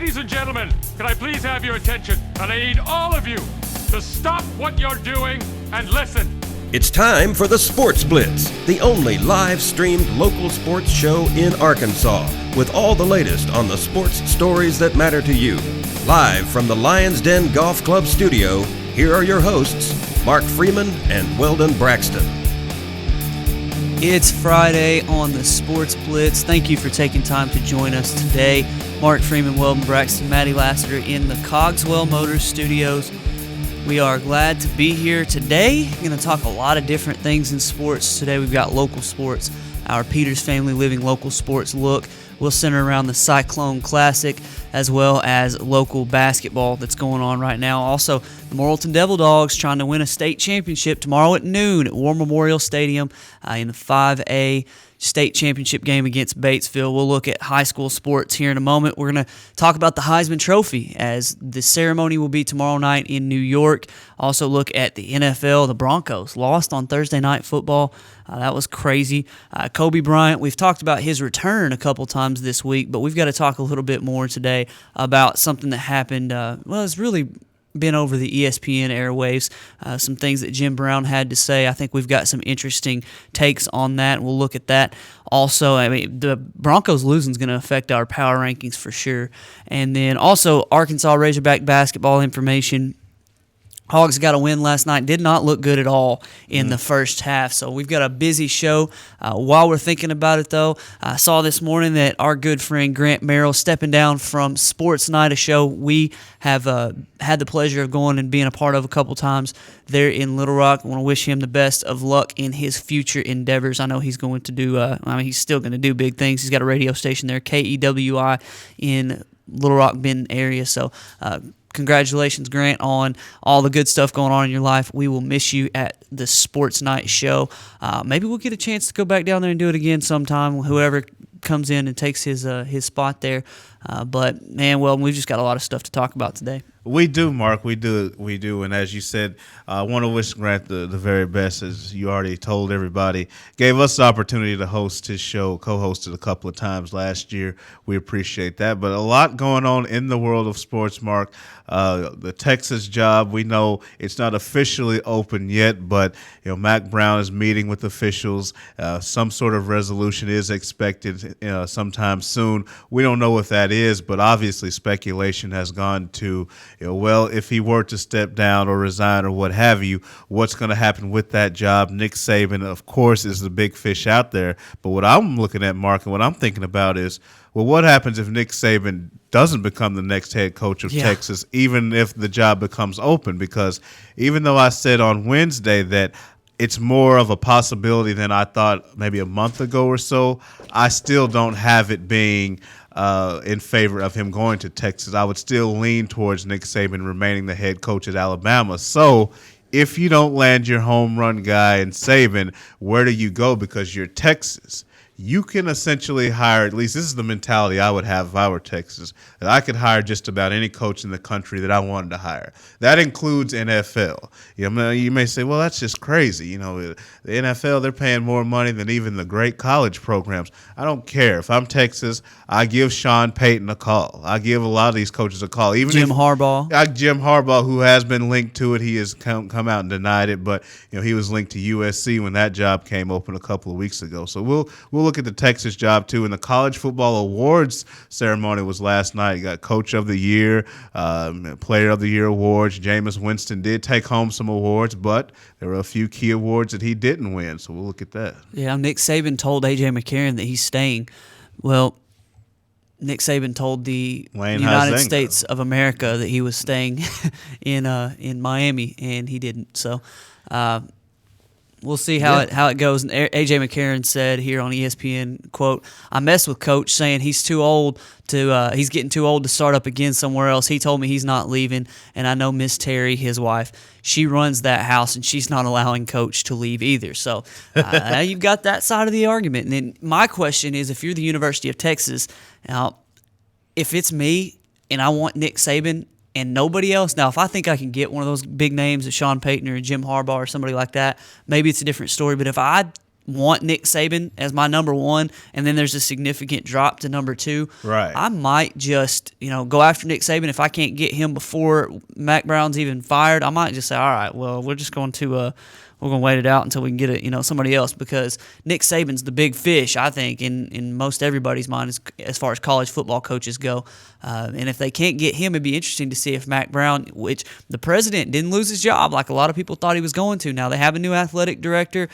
Ladies and gentlemen, can I please have your attention? And I need all of you to stop what you're doing and listen. It's time for the Sports Blitz, the only live-streamed local sports show in Arkansas, with all the latest on the sports stories that matter to you. Live from the Lions Den Golf Club studio, here are your hosts, Mark Freeman and Weldon Braxton. It's Friday on the Sports Blitz. Thank you for taking time to join us today. Mark Freeman, Weldon Braxton, Maddie Lassiter in the Cogswell Motors studios. We are glad to be here today. We're going to talk a lot of different things in sports. Today we've got local sports, our Peters Family Living local sports look. We'll center around the Cyclone Classic as well as local basketball that's going on right now. Also, the Morrilton Devil Dogs trying to win a state championship tomorrow at noon at War Memorial Stadium in the 5A state championship game against Batesville. We'll look at high school sports here in a moment. We're going to talk about the Heisman Trophy as the ceremony will be tomorrow night in New York. Also look at the NFL. The Broncos lost on Thursday Night Football. That was crazy. Kobe Bryant, we've talked about his return a couple times this week, but we've got to talk a little bit more today about something that happened, it's really been over the ESPN airwaves, some things that Jim Brown had to say. I think we've got some interesting takes on that. We'll look at that. Also, the Broncos losing is going to affect our power rankings for sure. And then also Arkansas Razorback basketball information. Hogs got a win last night. Did not look good at all in the first half. So we've got a busy show. While we're thinking about it, though, I saw this morning that our good friend Grant Merrill stepping down from Sports Night, a show we have had the pleasure of going and being a part of a couple times there in Little Rock. I want to wish him the best of luck in his future endeavors. I know he's going to do, he's still going to do big things. He's got a radio station there, KEWI, in Little Rock, Benton area. So, congratulations, Grant, on all the good stuff going on in your life. We will miss you at the Sports Night show. Maybe we'll get a chance to go back down there and do it again sometime, whoever comes in and takes his spot there. But, man, we've just got a lot of stuff to talk about today. We do, Mark. We do. And as you said, I want to wish Grant the very best, as you already told everybody. Gave us the opportunity to host his show, co-hosted a couple of times last year. We appreciate that. But a lot going on in the world of sports, Mark. The Texas job, we know it's not officially open yet, but Mac Brown is meeting with officials. Some sort of resolution is expected sometime soon. We don't know what that is, but obviously speculation has gone to if he were to step down or resign or what have you, what's going to happen with that job? Nick Saban, of course, is the big fish out there. But what I'm looking at, Mark, and what I'm thinking about is, what happens if Nick Saban doesn't become the next head coach of Texas, even if the job becomes open? Because even though I said on Wednesday that it's more of a possibility than I thought maybe a month ago or so, I still don't have it being in favor of him going to Texas. I would still lean towards Nick Saban remaining the head coach at Alabama. So if you don't land your home run guy in Saban, where do you go? Because you're Texas. You can essentially hire, at least this is the mentality I would have if I were Texas, that I could hire just about any coach in the country that I wanted to hire. That includes NFL. You may say, well, that's just crazy. The NFL, they're paying more money than even the great college programs. I don't care. If I'm Texas, I give Sean Payton a call. I give a lot of these coaches a call. Even Jim Harbaugh, who has been linked to it, he has come out and denied it, but he was linked to USC when that job came open a couple of weeks ago. So we'll look at the Texas job too. And the college football awards ceremony was last night. You got Coach of the Year, Player of the Year awards. Jameis Winston did take home some awards, but there were a few key awards that he didn't win. So we'll look at that. Yeah, Nick Saban told A.J. McCarron that he's staying. Well, Nick Saban told the United States of America that he was staying in Miami, and he didn't. So we'll see how it goes. And A.J. McCarron said here on ESPN, quote, "I messed with Coach saying he's too old to he's getting too old to start up again somewhere else. He told me he's not leaving, and I know Miss Terry, his wife, she runs that house, and she's not allowing Coach to leave either." So you've got that side of the argument. And then my question is, if you're the University of Texas, now, if it's me and I want Nick Saban and nobody else. Now, if I think I can get one of those big names, a Sean Payton or a Jim Harbaugh or somebody like that, maybe it's a different story. But if I want Nick Saban as my number one, and then there's a significant drop to number two, Right. I might just, go after Nick Saban. If I can't get him before Mac Brown's even fired, I might just say, all right, well, we're just going to we're going to wait it out until we can get somebody else, because Nick Saban's the big fish, I think, in most everybody's mind as far as college football coaches go. And if they can't get him, it'd be interesting to see if Mac Brown, which the president didn't lose his job like a lot of people thought he was going to. Now they have a new athletic director.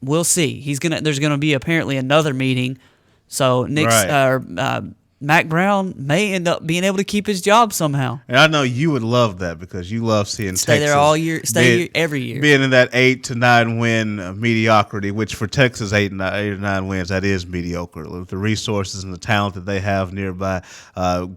We'll see. There's gonna be apparently another meeting, so Mac Brown may end up being able to keep his job somehow. And I know you would love that, because you love seeing Stay Texas there all year, every year, being in that 8 to 9 win mediocrity. Which for Texas, 8 or 9 wins, that is mediocre. With the resources and the talent that they have nearby,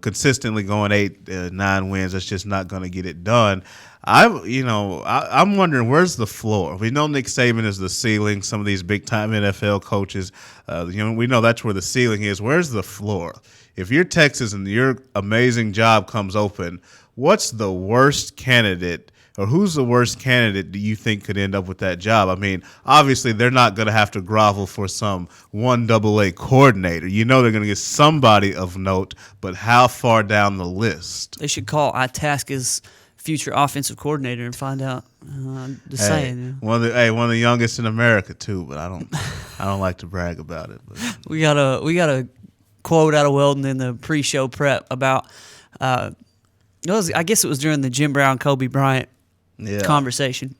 consistently going 8, 9 wins, that's just not going to get it done. I'm wondering, where's the floor? We know Nick Saban is the ceiling. Some of these big-time NFL coaches, we know that's where the ceiling is. Where's the floor? If you're Texas and your amazing job comes open, what's the worst candidate, or who's the worst candidate do you think could end up with that job? I mean, obviously they're not going to have to grovel for some 1AA coordinator. They're going to get somebody of note, but how far down the list? They should call Itasca's future offensive coordinator and find out. Just saying. One of the youngest in America too, but I don't like to brag about it. But. We got a quote out of Weldon in the pre-show prep about. I guess it was during the Jim Brown Kobe Bryant conversation.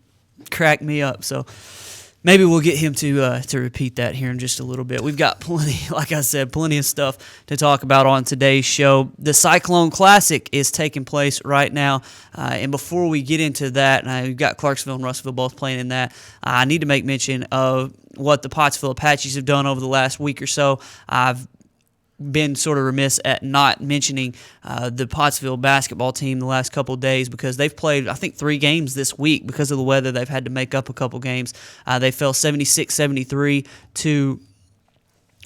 Cracked me up. So maybe we'll get him to repeat that here in just a little bit. We've got plenty of stuff to talk about on today's show. The Cyclone Classic is taking place right now, and before we get into that, we've got Clarksville and Russellville both playing in that. I need to make mention of what the Pottsville Apaches have done over the last week or so. I've been sort of remiss at not mentioning the Pottsville basketball team the last couple of days, because they've played, I think, 3 games this week. Because of the weather, they've had to make up a couple games. They fell 76-73 to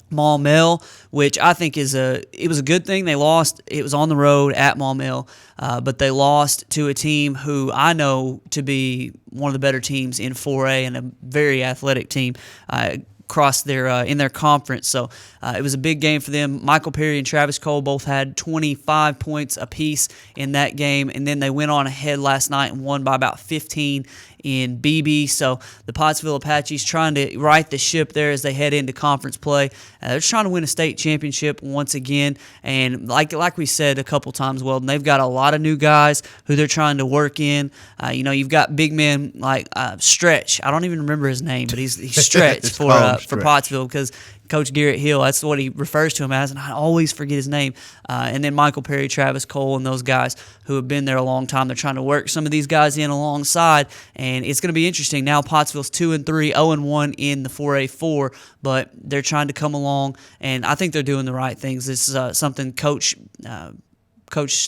Maumelle, which I think it was a good thing. They lost. It was on the road at Maumelle, but they lost to a team who I know to be one of the better teams in 4A and a very athletic team. Across their in their conference, so it was a big game for them. Michael Perry and Travis Cole both had 25 points apiece in that game, and then they went on ahead last night and won by about 15 in BB. So the Pottsville Apaches trying to right the ship there as they head into conference play. They're trying to win a state championship once again, and like we said a couple times, Weldon, they've got a lot of new guys who they're trying to work in. You've got big men like Stretch. I don't even remember his name, but he's Stretch for Pottsville, because Coach Garrett Hill, that's what he refers to him as, and I always forget his name. And then Michael Perry, Travis Cole, and those guys who have been there a long time. They're trying to work some of these guys in alongside, and it's going to be interesting. Now Pottsville's 2-3, 0-1 in the 4A4, but they're trying to come along, and I think they're doing the right things. This is something Coach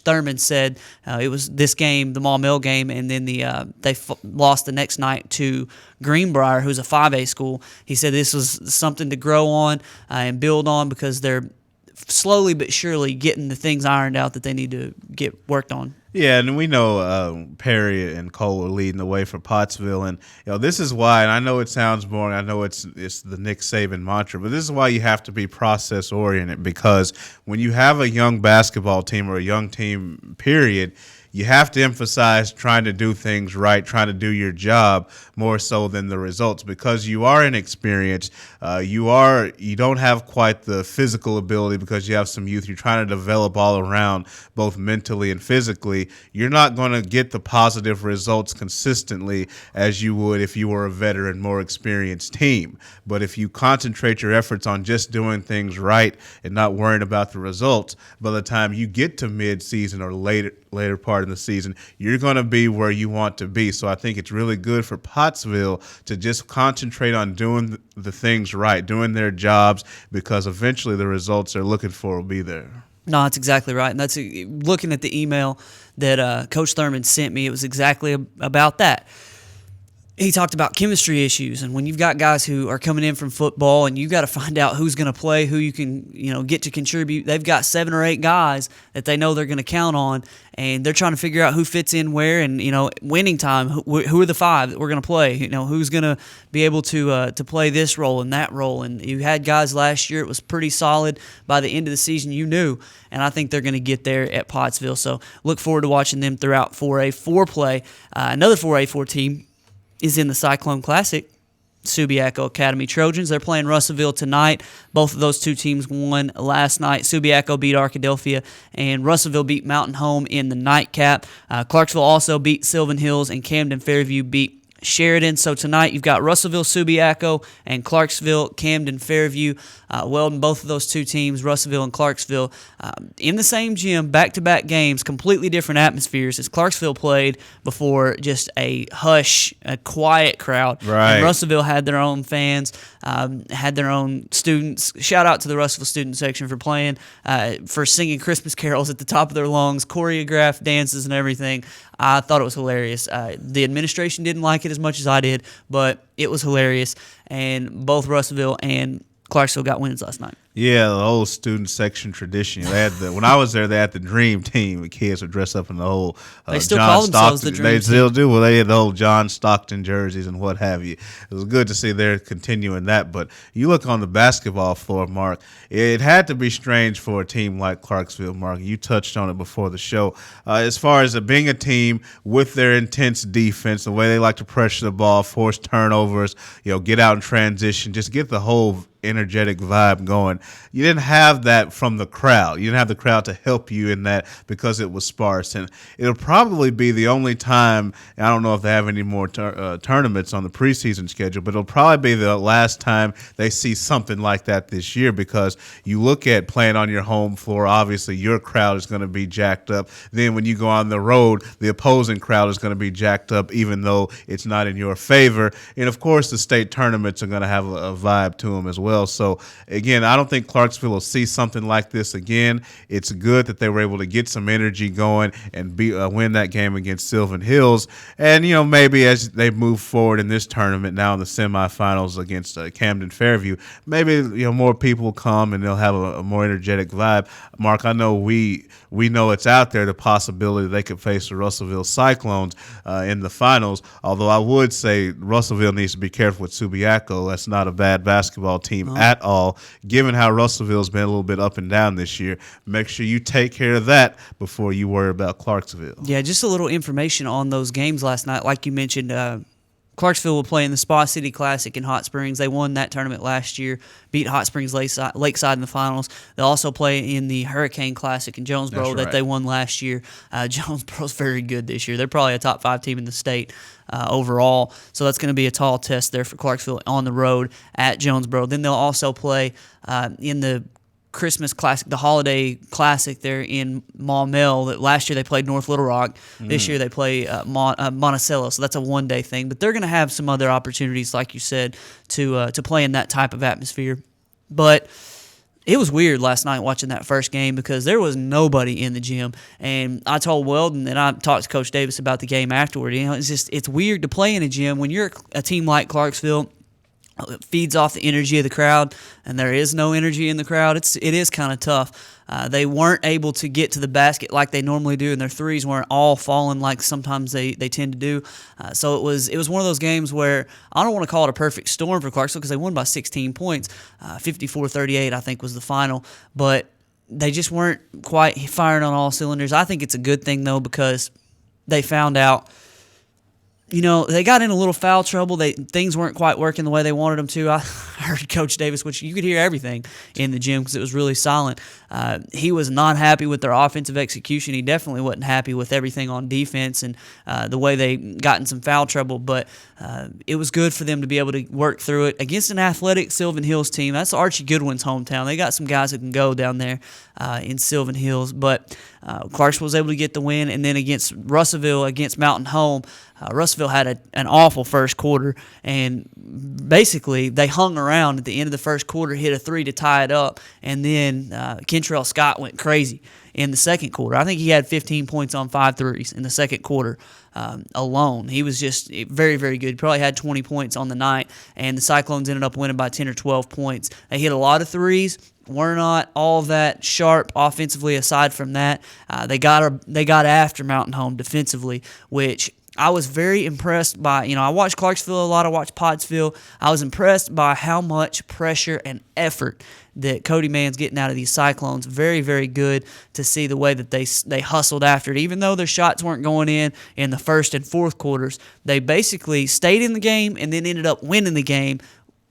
Thurman said. It was this game, the Maumelle game, and then they lost the next night to Greenbrier, who's a 5A school. He said this was something to grow on and build on, because they're slowly but surely getting the things ironed out that they need to get worked on. Yeah, and we know Perry and Cole are leading the way for Pottsville, and this is why. And I know it sounds boring. I know it's the Nick Saban mantra, but this is why you have to be process oriented, because when you have a young basketball team or a young team, period, you have to emphasize trying to do things right, trying to do your job more so than the results, because you are inexperienced. You don't have quite the physical ability because you have some youth. You're trying to develop all around, both mentally and physically. You're not going to get the positive results consistently as you would if you were a veteran, more experienced team. But if you concentrate your efforts on just doing things right and not worrying about the results, by the time you get to mid-season or later part in the season, you're going to be where you want to be. So I think it's really good for Pottsville to just concentrate on doing the things right, doing their jobs, because eventually the results they're looking for will be there. No, that's exactly right. And that's looking at the email that Coach Thurman sent me, it was exactly about that. he talked about chemistry issues, and when you've got guys who are coming in from football and you got to find out who's going to play, who you can get to contribute. They've got 7 or 8 guys that they know they're going to count on, and they're trying to figure out who fits in where. And winning time, who are the 5 that we're going to play? Who's going to be able to play this role and that role. And you had guys last year; it was pretty solid. By the end of the season, you knew, and I think they're going to get there at Pottsville. So look forward to watching them throughout 4A4 play. Another 4A4 team is in the Cyclone Classic, Subiaco Academy Trojans. They're playing Russellville tonight. Both of those two teams won last night. Subiaco beat Arkadelphia, and Russellville beat Mountain Home in the nightcap. Clarksville also beat Sylvan Hills, and Camden Fairview beat Sheridan. So tonight you've got Russellville, Subiaco, and Clarksville, Camden, Fairview. Weldon, both of those two teams, Russellville and Clarksville, in the same gym, back-to-back games, completely different atmospheres, as Clarksville played before just a quiet crowd. Right. And Russellville had their own fans, had their own students. Shout out to the Russellville student section for playing, for singing Christmas carols at the top of their lungs, choreographed dances and everything. I thought it was hilarious. The administration didn't like it as much as I did, but it was hilarious. And both Russellville and Clarksville got wins last night. Yeah, the old student section tradition. They had when I was there, they had the Dream Team. The kids would dress up in the whole They still John call themselves Stockton. the Dream They Team. still do. Well, they had the whole John Stockton jerseys and what have you. It was good to see they're continuing that. But you look on the basketball floor, Mark, it had to be strange for a team like Clarksville, Mark. You touched on it before the show. As far as being a team with their intense defense, the way they like to pressure the ball, force turnovers, get out in transition, just get the whole energetic vibe going. You didn't have that from the crowd. You didn't have the crowd to help you in that because it was sparse. And it'll probably be the only time, and I don't know if they have any more tournaments on the preseason schedule, but it'll probably be the last time they see something like that this year, because you look at playing on your home floor, obviously your crowd is going to be jacked up. Then when you go on the road, the opposing crowd is going to be jacked up, even though it's not in your favor. And of course, the state tournaments are going to have a vibe to them as well. So again, I don't think Clarksville will see something like this again. It's good that they were able to get some energy going and win that game against Sylvan Hills. And maybe as they move forward in this tournament now in the semifinals against Camden Fairview, maybe more people will come and they'll have a more energetic vibe. Mark, I know we know it's out there, the possibility they could face the Russellville Cyclones in the finals. Although I would say Russellville needs to be careful with Subiaco. That's not a bad basketball team at all. Given how Russellville's been a little bit up and down this year, make sure you take care of that before you worry about Clarksville. Yeah, just a little information on those games last night. Like you mentioned, Clarksville will play in the Spa City Classic in Hot Springs. They won that tournament last year, beat Hot Springs Lakeside in the finals. They'll also play in the Hurricane Classic in Jonesboro that they won last year. Jonesboro's very good this year. They're probably a top 5 team in the state overall. So that's going to be a tall test there for Clarksville on the road at Jonesboro. Then they'll also play in the Christmas Classic, the Holiday Classic there in Maumelle. That last year they played North Little Rock. This year they play Monticello, so that's a one-day thing. But they're going to have some other opportunities, like you said, to play in that type of atmosphere. But it was weird last night watching that first game because there was nobody in the gym. And I told Weldon, and I talked to Coach Davis about the game afterward. It's weird to play in a gym when you're a team like Clarksville. It feeds off the energy of the crowd, and there is no energy in the crowd. It is kind of tough. They weren't able to get to the basket like they normally do, and their threes weren't all falling like sometimes they tend to do. So it was one of those games where I don't want to call it a perfect storm for Clarksville because they won by 16 points. 54-38, I think, was the final. But they just weren't quite firing on all cylinders. I think it's a good thing, though, because they found out they got in a little foul trouble. Things weren't quite working the way they wanted them to. I heard Coach Davis, which you could hear everything in the gym because it was really silent. He was not happy with their offensive execution. He definitely wasn't happy with everything on defense and the way they got in some foul trouble. But it was good for them to be able to work through it against an athletic Sylvan Hills team. That's Archie Goodwin's hometown. They got some guys who can go down there in Sylvan Hills. But Clarksville was able to get the win. And then against Russellville, against Mountain Home, Russellville had an awful first quarter, and basically they hung around at the end of the first quarter, hit a 3 to tie it up, and then Kentrell Scott went crazy. in the second quarter. I think he had 15 points on 5 threes in the second quarter alone. He was just very, very good. He probably had 20 points on the night, and the Cyclones ended up winning by 10 or 12 points. They hit a lot of threes. We're not all that sharp offensively aside from that. They got after Mountain Home defensively, which I was very impressed by. I watched Clarksville a lot. I watched Pottsville. I was impressed by how much pressure and effort that Cody Mann's getting out of these Cyclones. Very, very good to see the way that they hustled after it. Even though their shots weren't going in the first and fourth quarters, they basically stayed in the game and then ended up winning the game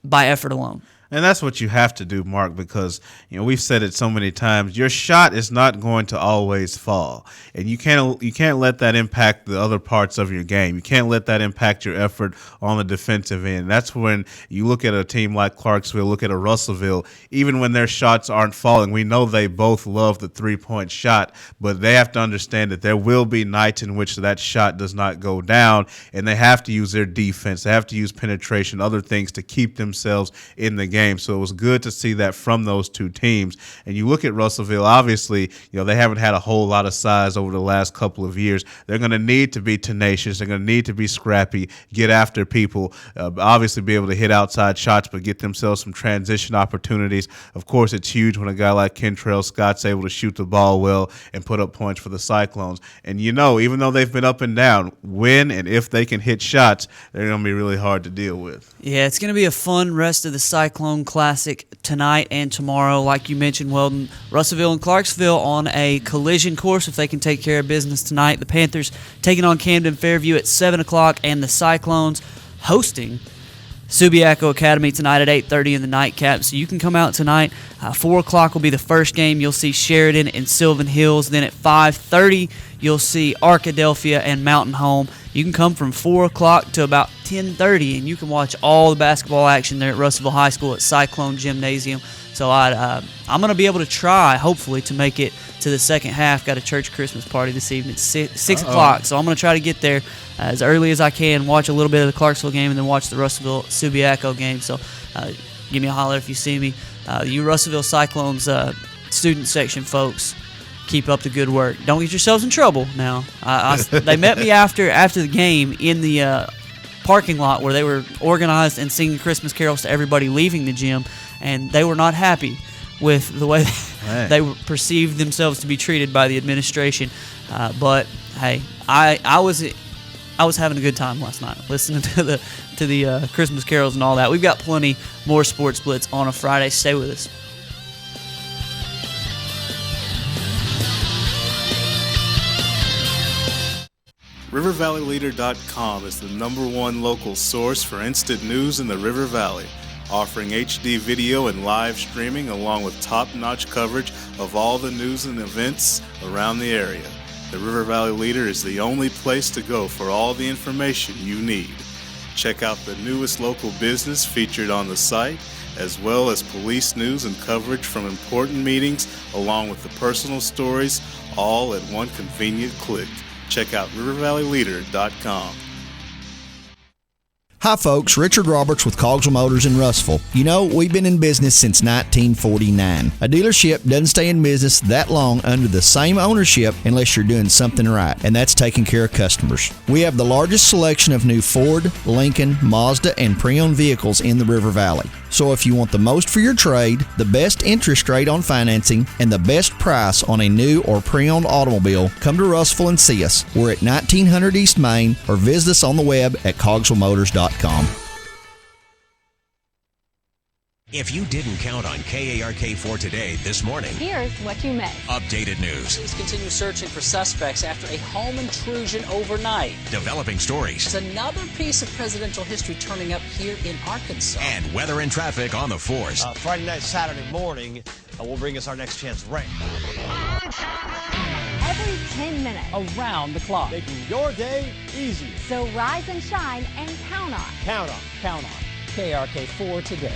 by effort alone. And that's what you have to do, Mark, because we've said it so many times. Your shot is not going to always fall, and you can't let that impact the other parts of your game. You can't let that impact your effort on the defensive end. That's when you look at a team like Clarksville, look at a Russellville. Even when their shots aren't falling, we know they both love the 3-point shot, but they have to understand that there will be nights in which that shot does not go down, and they have to use their defense. They have to use penetration, other things to keep themselves in the game. So it was good to see that from those two teams. And you look at Russellville, obviously, they haven't had a whole lot of size over the last couple of years. They're going to need to be tenacious. They're going to need to be scrappy, get after people, obviously be able to hit outside shots, but get themselves some transition opportunities. Of course, it's huge when a guy like Kentrell Scott's able to shoot the ball well and put up points for the Cyclones. And even though they've been up and down, when and if they can hit shots, they're going to be really hard to deal with. Yeah, it's going to be a fun rest of the Cyclone Classic tonight and tomorrow. Like you mentioned, Weldon, Russellville and Clarksville on a collision course if they can take care of business tonight. The Panthers taking on Camden Fairview at 7 o'clock, and the Cyclones hosting Subiaco Academy tonight at 8:30 in the nightcap. So you can come out tonight. 4 o'clock will be the first game. You'll see Sheridan and Sylvan Hills. Then at 5:30, you'll see Arkadelphia and Mountain Home. You can come from 4 o'clock to about 10:30, and you can watch all the basketball action there at Russellville High School at Cyclone Gymnasium. So I'm going to be able to try, hopefully, to make it to the second half. Got a church Christmas party this evening at 6 o'clock. So I'm going to try to get there as early as I can, watch a little bit of the Clarksville game, and then watch the Russellville-Subiaco game. So give me a holler if you see me. You Russellville Cyclones student section folks, keep up the good work. Don't get yourselves in trouble now. They met me after the game in the parking lot where they were organized and singing Christmas carols to everybody leaving the gym, and they were not happy with the way they perceived themselves to be treated by the administration. But hey, I was having a good time last night listening to the Christmas carols and all that. We've got plenty more Sports Blitz on a Friday. Stay with us. RiverValleyLeader.com is the #1 local source for instant news in the River Valley, offering HD video and live streaming along with top-notch coverage of all the news and events around the area. The River Valley Leader is the only place to go for all the information you need. Check out the newest local business featured on the site, as well as police news and coverage from important meetings, along with the personal stories, all at one convenient click. Check out RiverValleyLeader.com. Hi folks, Richard Roberts with Cogswell Motors in Russellville. We've been in business since 1949. A dealership doesn't stay in business that long under the same ownership unless you're doing something right, and that's taking care of customers. We have the largest selection of new Ford, Lincoln, Mazda, and pre-owned vehicles in the River Valley. So if you want the most for your trade, the best interest rate on financing, and the best price on a new or pre-owned automobile, come to Russellville and see us. We're at 1900 East Main, or visit us on the web at cogswellmotors.com. If you didn't count on KARK4 today this morning, here's what you missed. Updated news. Police continue searching for suspects after a home intrusion overnight. Developing stories. There's another piece of presidential history turning up here in Arkansas. And weather and traffic on the force. Friday night, Saturday morning will bring us our next chance of rain. Every 10 minutes. Around the clock. Making your day easier. So rise and shine and count on. Count on. Count on. KARK4 today.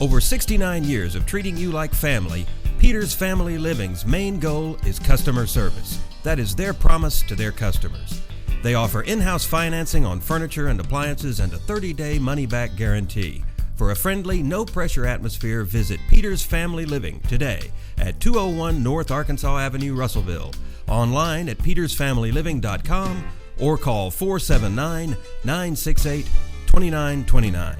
Over 69 years of treating you like family, Peter's Family Living's main goal is customer service. That is their promise to their customers. They offer in-house financing on furniture and appliances and a 30-day money-back guarantee. For a friendly, no-pressure atmosphere, visit Peter's Family Living today at 201 North Arkansas Avenue, Russellville. Online at petersfamilyliving.com or call 479-968-2929.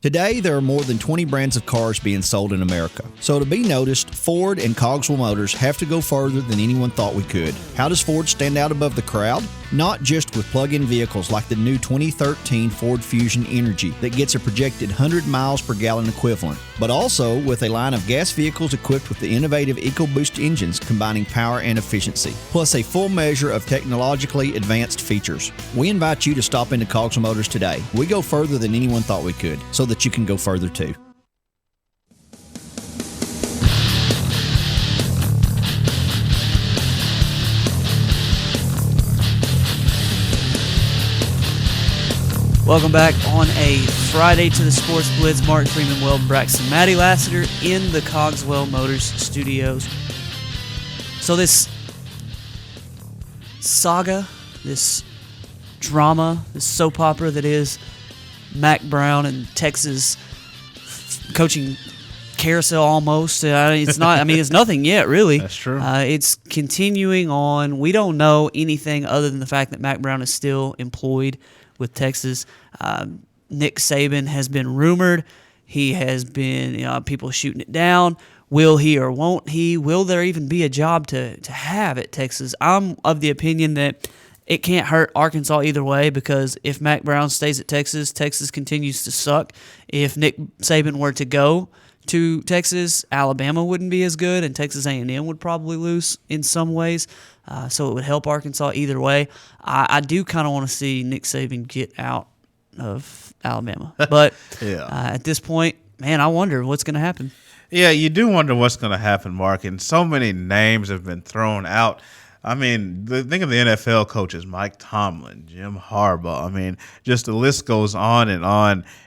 Today, there are more than 20 brands of cars being sold in America. So to be noticed, Ford and Cogswell Motors have to go further than anyone thought we could. How does Ford stand out above the crowd? Not just with plug-in vehicles like the new 2013 Ford Fusion Energy that gets a projected 100 miles per gallon equivalent, but also with a line of gas vehicles equipped with the innovative EcoBoost engines combining power and efficiency, plus a full measure of technologically advanced features. We invite you to stop into Cogswell Motors today. We go further than anyone thought we could, so that you can go further too. Welcome back on a Friday to the Sports Blitz. Mark Freeman, Weldon Braxton, Maddie Lassiter in the Cogswell Motors studios. So this saga, this drama, this soap opera that is Mack Brown and Texas coaching carousel almost. It's not. I mean, it's nothing yet, really. That's true. It's continuing on. We don't know anything other than the fact that Mack Brown is still employed with Texas. Nick Saban has been rumored. He has been, people shooting it down. Will he or won't he? Will there even be a job to have at Texas? I'm of the opinion that it can't hurt Arkansas either way, because if Mack Brown stays at Texas, Texas continues to suck. If Nick Saban were to go to Texas, Alabama wouldn't be as good, and Texas A&M would probably lose in some ways. So it would help Arkansas either way. I do kind of want to see Nick Saban get out of Alabama. But at this point, man, I wonder what's going to happen. Yeah, you do wonder what's going to happen, Mark, and so many names have been thrown out. I mean, think of the NFL coaches, Mike Tomlin, Jim Harbaugh. I mean, just the list goes on. And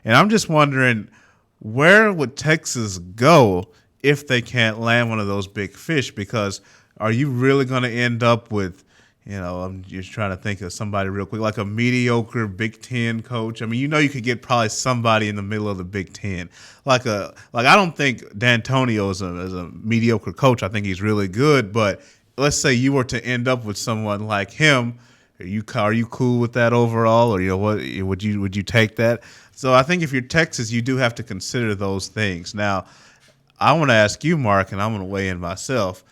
I'm just wondering, where would Texas go if they can't land one of those big fish? Because are you really going to end up with, I'm just trying to think of somebody real quick, like a mediocre Big Ten coach? I mean, you could get probably somebody in the middle of the Big Ten. I don't think D'Antonio is a mediocre coach. I think he's really good, but let's say you were to end up with someone like him. Are you cool with that overall, or what would you take that? So I think if you're Texas, you do have to consider those things. Now, I want to ask you, Mark, and I'm going to weigh in myself.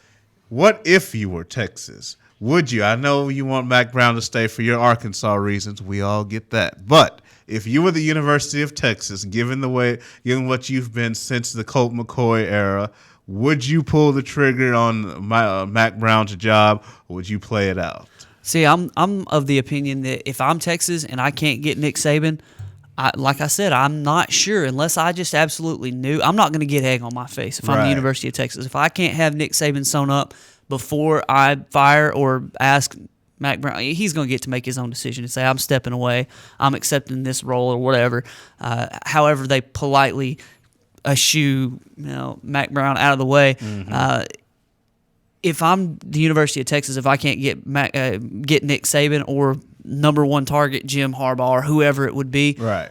What if you were Texas? Would you? I know you want Mack Brown to stay for your Arkansas reasons. We all get that. But if you were the University of Texas, given what you've been since the Colt McCoy era, would you pull the trigger on Mack Brown's job, or would you play it out? See, I'm of the opinion that if I'm Texas and I can't get Nick Saban, like I said, I'm not sure unless I just absolutely knew. I'm not going to get egg on my face if I'm the University of Texas. If I can't have Nick Saban sewn up before I fire or ask Mack Brown, he's going to get to make his own decision and say, I'm stepping away, I'm accepting this role or whatever. However they politely eschew Mack Brown out of the way. Mm-hmm. If I'm the University of Texas, if I can't get Nick Saban or number one target Jim Harbaugh or whoever it would be, right,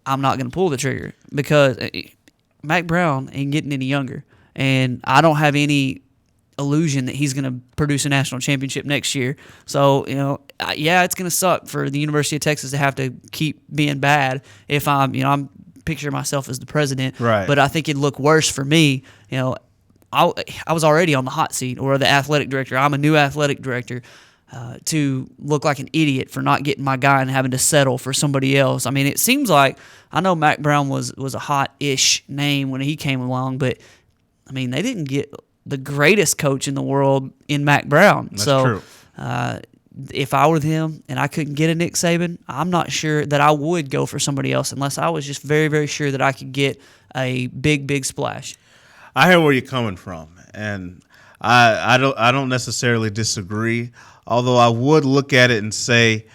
I'm not going to pull the trigger, because Mack Brown ain't getting any younger, and I don't have any illusion that he's going to produce a national championship next year. So it's going to suck for the University of Texas to have to keep being bad. If I'm picturing myself as the president, right? But I think it'd look worse for me. I was already on the hot seat, or the athletic director. I'm a new athletic director. To look like an idiot for not getting my guy and having to settle for somebody else. I mean, it seems like, I know Mack Brown was a hot-ish name when he came along, but, I mean, they didn't get the greatest coach in the world in Mack Brown. That's true. If I were him and I couldn't get a Nick Saban, I'm not sure that I would go for somebody else unless I was just very, very sure that I could get a big, big splash. I hear where you're coming from, and I don't necessarily disagree. Although I would look at it and say,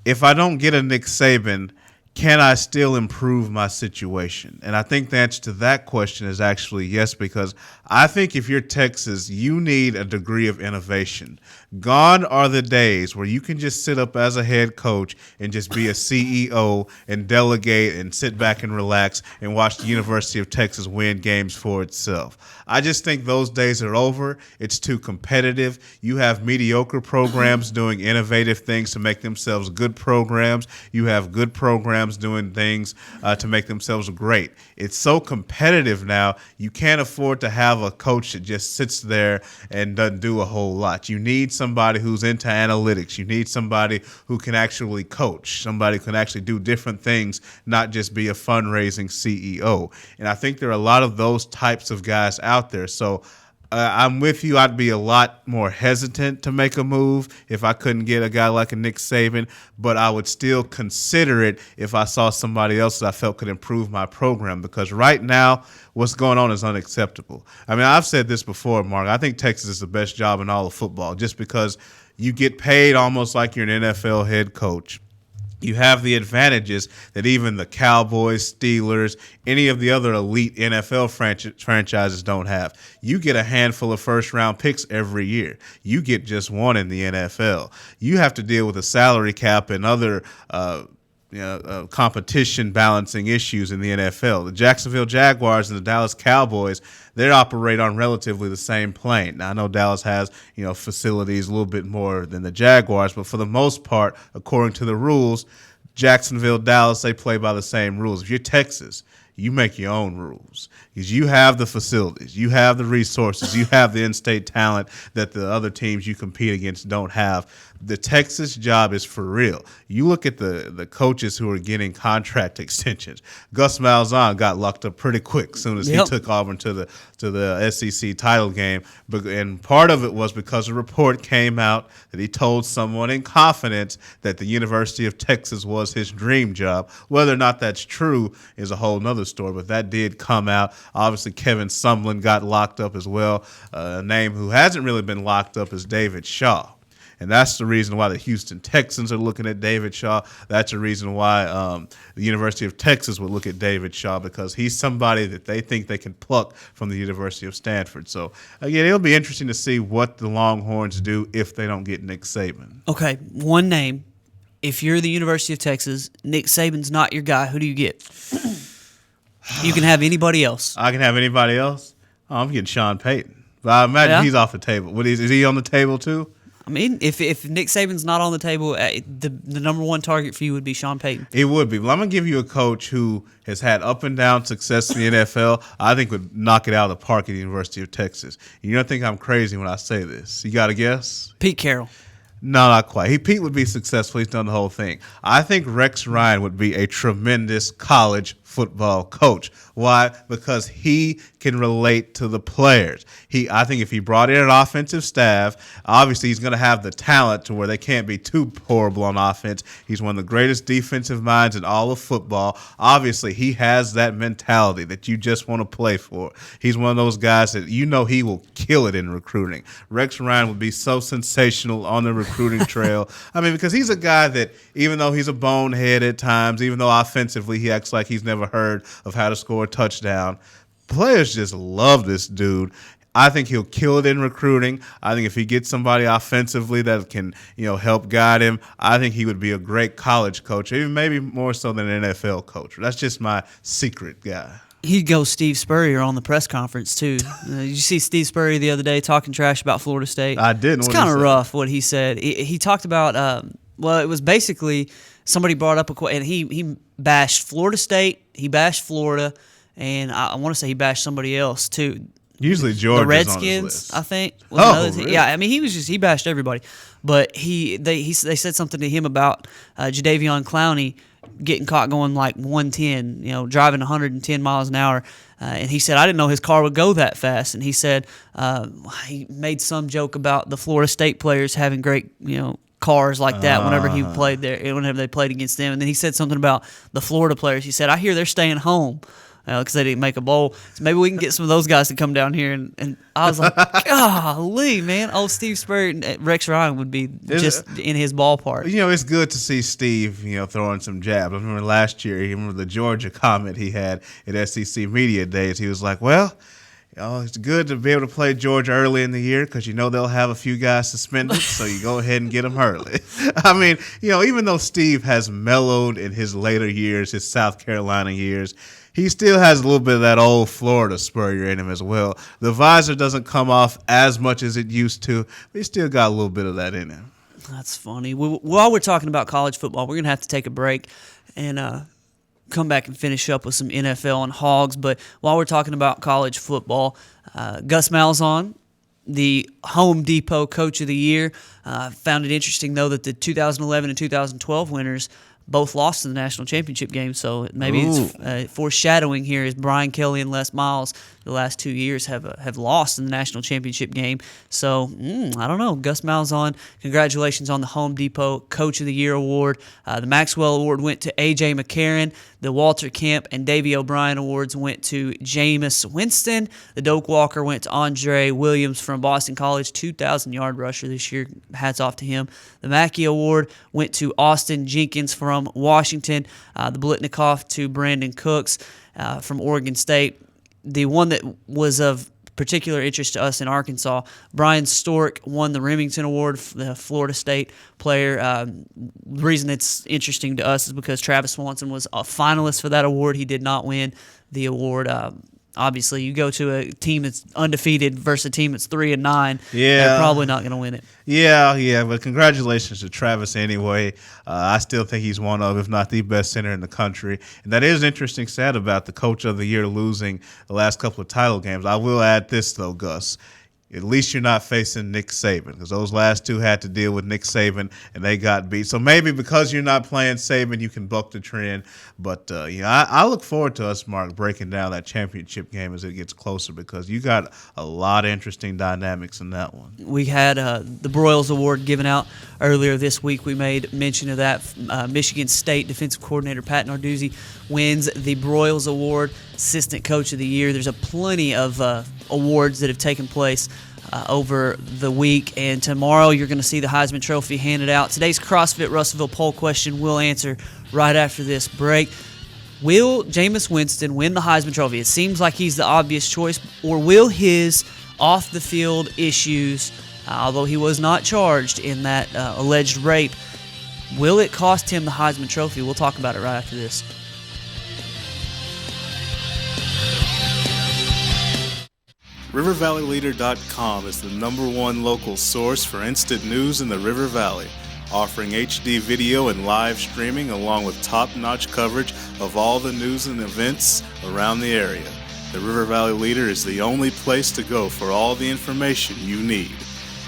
if I don't get a Nick Saban, can I still improve my situation? And I think the answer to that question is actually yes, because I think if you're Texas, you need a degree of innovation. Gone are the days where you can just sit up as a head coach and just be a CEO and delegate and sit back and relax and watch the University of Texas win games for itself. I just think those days are over. It's too competitive. You have mediocre programs doing innovative things to make themselves good programs. You have good programs doing things to make themselves great. It's so competitive now, you can't afford to have a coach that just sits there and doesn't do a whole lot. You need somebody who's into analytics. You need somebody who can actually coach, somebody who can actually do different things, not just be a fundraising CEO. And I think there are a lot of those types of guys out there. So I'm with you. I'd be a lot more hesitant to make a move if I couldn't get a guy like a Nick Saban, but I would still consider it if I saw somebody else that I felt could improve my program, because right now what's going on is unacceptable. I mean, I've said this before, Mark. I think Texas is the best job in all of football just because you get paid almost like you're an NFL head coach. You have the advantages that even the Cowboys, Steelers, any of the other elite NFL franchises don't have. You get a handful of first-round picks every year. You get just one in the NFL. You have to deal with a salary cap and other competition balancing issues in the NFL. The Jacksonville Jaguars and the Dallas Cowboys, they operate on relatively the same plane. Now, I know Dallas has, facilities a little bit more than the Jaguars, but for the most part, according to the rules, Jacksonville, Dallas, they play by the same rules. If you're Texas, you make your own rules because you have the facilities, you have the resources, you have the in-state talent that the other teams you compete against don't have. The Texas job is for real. You look at the coaches who are getting contract extensions. Gus Malzahn got locked up pretty quick as soon as he took Auburn to the SEC title game. And part of it was because a report came out that he told someone in confidence that the University of Texas was his dream job. Whether or not that's true is a whole nother story, but that did come out. Obviously, Kevin Sumlin got locked up as well. A name who hasn't really been locked up is David Shaw. And that's the reason why the Houston Texans are looking at David Shaw. That's the reason why the University of Texas would look at David Shaw, because he's somebody that they think they can pluck from the University of Stanford. So, again, it'll be interesting to see what the Longhorns do if they don't get Nick Saban. Okay, one name. If you're the University of Texas, Nick Saban's not your guy. Who do you get? You can have anybody else. I can have anybody else? Oh, I'm getting Sean Payton. But I imagine he's off the table. Is he on the table too? I mean, if Nick Saban's not on the table, the number one target for you would be Sean Payton. It would be. Well, I'm going to give you a coach who has had up and down success in the NFL. I think would knock it out of the park at the University of Texas. You don't think I'm crazy when I say this. You got a guess? Pete Carroll. No, not quite. Pete would be successful. He's done the whole thing. I think Rex Ryan would be a tremendous college football coach. Why? Because he can relate to the players. I think if he brought in an offensive staff, obviously he's going to have the talent to where they can't be too horrible on offense. He's one of the greatest defensive minds in all of football. Obviously, he has that mentality that you just want to play for. He's one of those guys that he will kill it in recruiting. Rex Ryan would be so sensational on the recruiting trail. I mean, because he's a guy that, even though he's a bonehead at times, even though offensively he acts like he's never heard of how to score a touchdown, players just love this dude. I think he'll kill it in recruiting. I think if he gets somebody offensively that can, help guide him, I think he would be a great college coach, even maybe more so than an NFL coach. That's just my secret guy. He'd go Steve Spurrier on the press conference, too. Did you see Steve Spurrier the other day talking trash about Florida State? I didn't. It's kind of rough what he said. He talked about, it was basically somebody brought up a quote, and he bashed Florida State, he bashed Florida, and I want to say he bashed somebody else, too. Usually Georgia's the Redskins, on his list. I think. Really? Yeah, I mean, he bashed everybody. But they said something to him about Jadeveon Clowney getting caught going like 110, driving 110 miles an hour. And he said, I didn't know his car would go that fast. And he said he made some joke about the Florida State players having great, cars like that whenever he played there, whenever they played against them. And then he said something about the Florida players. He said, I hear they're staying home. because they didn't make a bowl. So maybe we can get some of those guys to come down here. And I was like, golly, man. Old Steve Spurrier and Rex Ryan would be just in his ballpark. It's good to see Steve, throwing some jabs. I remember last year, the Georgia comment he had at SEC Media Days. He was like, well, it's good to be able to play Georgia early in the year because they'll have a few guys suspended, so you go ahead and get them early. I mean, even though Steve has mellowed in his later years, his South Carolina years, he still has a little bit of that old Florida Spurrier in him as well. The visor doesn't come off as much as it used to, but he still got a little bit of that in him. That's funny. While we're talking about college football, we're going to have to take a break and come back and finish up with some NFL and Hogs. But while we're talking about college football, Gus Malzahn, the Home Depot Coach of the Year, found it interesting, though, that the 2011 and 2012 winners both lost in the national championship game. So maybe it's foreshadowing here as Brian Kelly and Les Miles the last 2 years have lost in the national championship game. So I don't know. Gus Malzahn, congratulations on the Home Depot Coach of the Year award. The Maxwell Award went to A.J. McCarron. The Walter Camp and Davey O'Brien Awards went to Jameis Winston. The Doak Walker went to Andre Williams from Boston College, 2,000-yard rusher this year. Hats off to him. The Mackey Award went to Austin Jenkins from Washington. The Blitnikoff to Brandon Cooks from Oregon State. The one that was of particular interest to us in Arkansas, Brian Stork won the Remington Award, the Florida State player. The reason it's interesting to us is because Travis Swanson was a finalist for that award. He did not win the award. Obviously, you go to a team that's undefeated versus a team that's 3-9. Yeah, they're probably not going to win it. Yeah, but congratulations to Travis anyway. I still think he's one of, if not the best center in the country. And that is interesting stat about the Coach of the Year losing the last couple of title games. I will add this, though, Gus. At least you're not facing Nick Saban, because those last two had to deal with Nick Saban, and they got beat. So maybe because you're not playing Saban, you can buck the trend. But, I look forward to us, Mark, breaking down that championship game as it gets closer, because you got a lot of interesting dynamics in that one. We had the Broyles Award given out earlier this week. We made mention of that. Michigan State defensive coordinator Pat Narduzzi wins the Broyles Award, Assistant Coach of the Year. There's plenty of awards that have taken place over the week, and tomorrow you're going to see the Heisman Trophy handed out. Today's CrossFit Russellville poll question we'll answer right after this break. Will Jameis Winston win the Heisman Trophy? It seems like he's the obvious choice, or will his off-the-field issues, although he was not charged in that alleged rape, will it cost him the Heisman Trophy? We'll talk about it right after this. RiverValleyLeader.com is the #1 local source for instant news in the River Valley, offering HD video and live streaming along with top-notch coverage of all the news and events around the area. The River Valley Leader is the only place to go for all the information you need.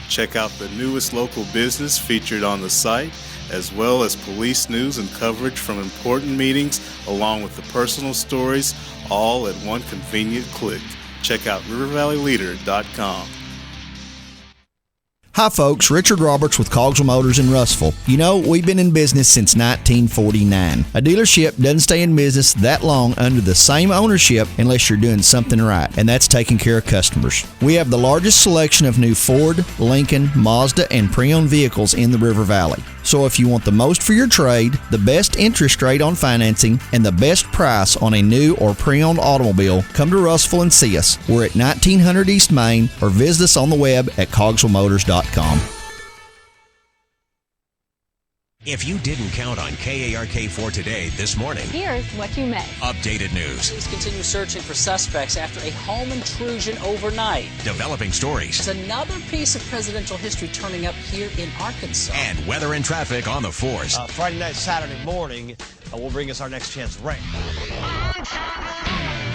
Check out the newest local business featured on the site, as well as police news and coverage from important meetings, along with the personal stories, all at one convenient click. Check out RiverValleyLeader.com. Hi folks, Richard Roberts with Cogswell Motors in Russellville. We've been in business since 1949. A dealership doesn't stay in business that long under the same ownership unless you're doing something right, and that's taking care of customers. We have the largest selection of new Ford, Lincoln, Mazda, and pre-owned vehicles in the River Valley. So if you want the most for your trade, the best interest rate on financing, and the best price on a new or pre-owned automobile, come to Russellville and see us. We're at 1900 East Main, or visit us on the web at cogswellmotors.com. If you didn't count on KARK4 today this morning, Here's what you missed. updated news, Police continue searching for suspects after a home intrusion overnight. developing stories, There's another piece of presidential history turning up here in Arkansas. and weather and traffic on the force. Friday night, Saturday morning will bring us our next chance rain.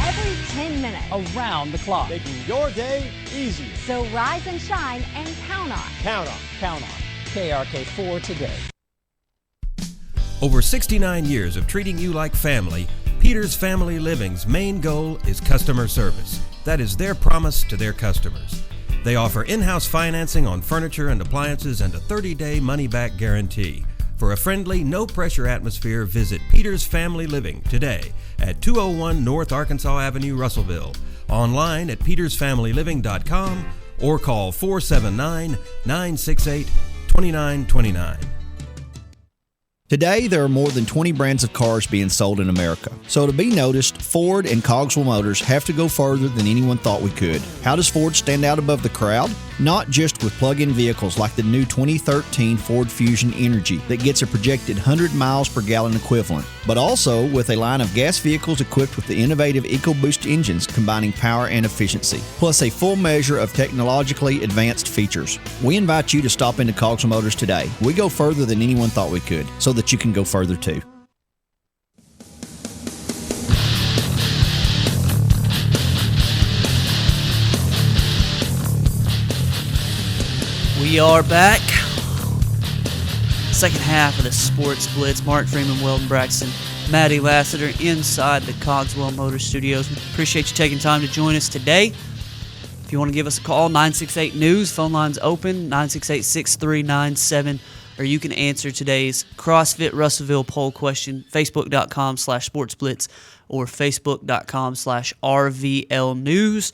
Every 10 minutes. Around the clock. Making your day easier. So rise and shine and count on. Count on. Count on KRK4 today. Over 69 years of treating you like family, Peter's Family Living's main goal is customer service. That is their promise to their customers. They offer in-house financing on furniture and appliances and a 30-day money-back guarantee. For a friendly, no-pressure atmosphere, visit Peter's Family Living today at 201 North Arkansas Avenue, Russellville. Online at petersfamilyliving.com or call 479-968-2929. Today, there are more than 20 brands of cars being sold in America. So to be noticed, Ford and Cogswell Motors have to go further than anyone thought we could. How does Ford stand out above the crowd? Not just with plug-in vehicles like the new 2013 Ford Fusion Energy that gets a projected 100 miles per gallon equivalent, but also with a line of gas vehicles equipped with the innovative EcoBoost engines combining power and efficiency, plus a full measure of technologically advanced features. We invite you to stop into Cogswell Motors today. We go further than anyone thought we could, so that you can go further too. We are back. Second half of the Sports Blitz. Mark Freeman, Weldon Braxton, Maddie Lassiter inside the Cogswell Motor Studios. We appreciate you taking time to join us today. If you want to give us a call, 968-NEWS. Phone line's open, 968-6397. Or you can answer today's CrossFit Russellville poll question, facebook.com/sportsblitz or facebook.com/RVL News.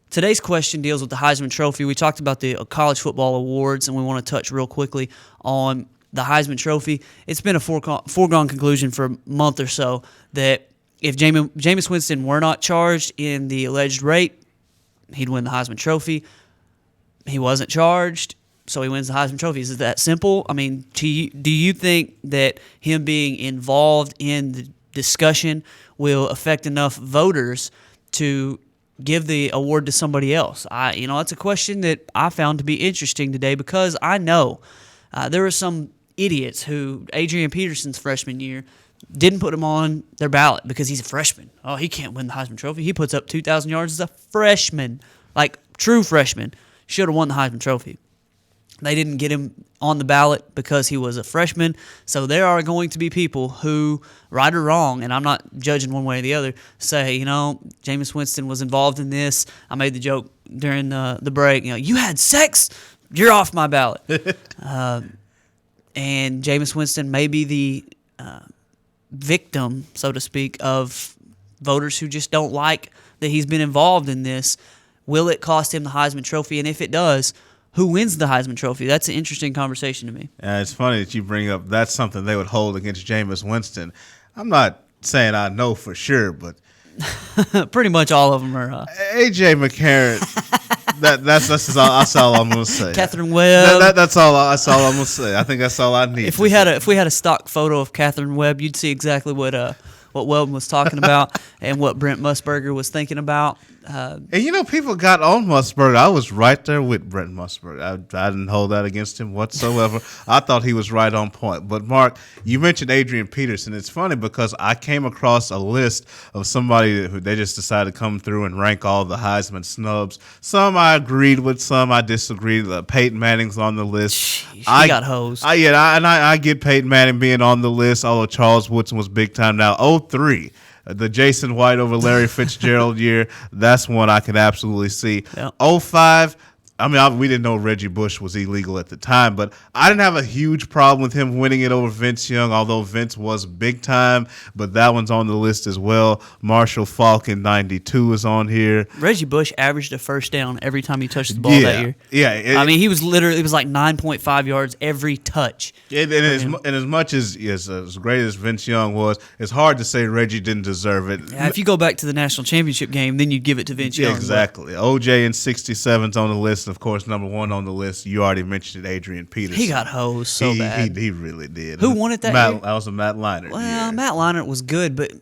Today's question deals with the Heisman Trophy. We talked about the college football awards, and we want to touch real quickly on the Heisman Trophy. It's been a foregone conclusion for a month or so that if Jameis Winston were not charged in the alleged rape, he'd win the Heisman Trophy. He wasn't charged, so he wins the Heisman Trophy. Is it that simple? I mean, do you think that him being involved in the discussion will affect enough voters to give the award to somebody else? It's a question that I found to be interesting today because I know there were some idiots who, Adrian Peterson's freshman year, didn't put him on their ballot because he's a freshman. Oh, he can't win the Heisman Trophy. He puts up 2,000 yards as a freshman, like true freshman. Should have won the Heisman Trophy. They didn't get him on the ballot because he was a freshman. So there are going to be people who, right or wrong, and I'm not judging one way or the other, say, Jameis Winston was involved in this. I made the joke during the break, you had sex, you're off my ballot. And Jameis Winston may be the victim, so to speak, of voters who just don't like that he's been involved in this. Will it cost him the Heisman Trophy? And if it does, who wins the Heisman Trophy? That's an interesting conversation to me. It's funny that you bring up that's something they would hold against Jameis Winston. I'm not saying I know for sure, but pretty much all of them are. A.J. McCarron, that's all I'm going to say. Catherine Webb. That's all I'm going to say. I think that's all I need. If we had a stock photo of Catherine Webb, you'd see exactly what Weldon was talking about and what Brent Musburger was thinking about. And people got on Musburger. I was right there with Brent Musburger. I didn't hold that against him whatsoever. I thought he was right on point. But Mark, you mentioned Adrian Peterson. It's funny because I came across a list of somebody who they just decided to come through and rank all the Heisman snubs. Some I agreed with, some I disagreed. Peyton Manning's on the list. She got hosed. I get Peyton Manning being on the list, although Charles Woodson was big time now. 03. The Jason White over Larry Fitzgerald year, that's one I can absolutely see. Yep. 05, we didn't know Reggie Bush was illegal at the time, but I didn't have a huge problem with him winning it over Vince Young, although Vince was big time, but that one's on the list as well. Marshall Faulk in 92 is on here. Reggie Bush averaged a first down every time he touched the ball that year. Yeah. He was literally, it was like 9.5 yards every touch. And as much as great as Vince Young was, it's hard to say Reggie didn't deserve it. Yeah, if you go back to the national championship game, then you'd give it to Vince Young. Exactly. OJ in 67's on the list. Of course, number one on the list, you already mentioned it, Adrian Peterson. He got hosed so bad. He really did. Who won it that year? That was a Matt Leinart. Well, year. Matt Leinart was good, but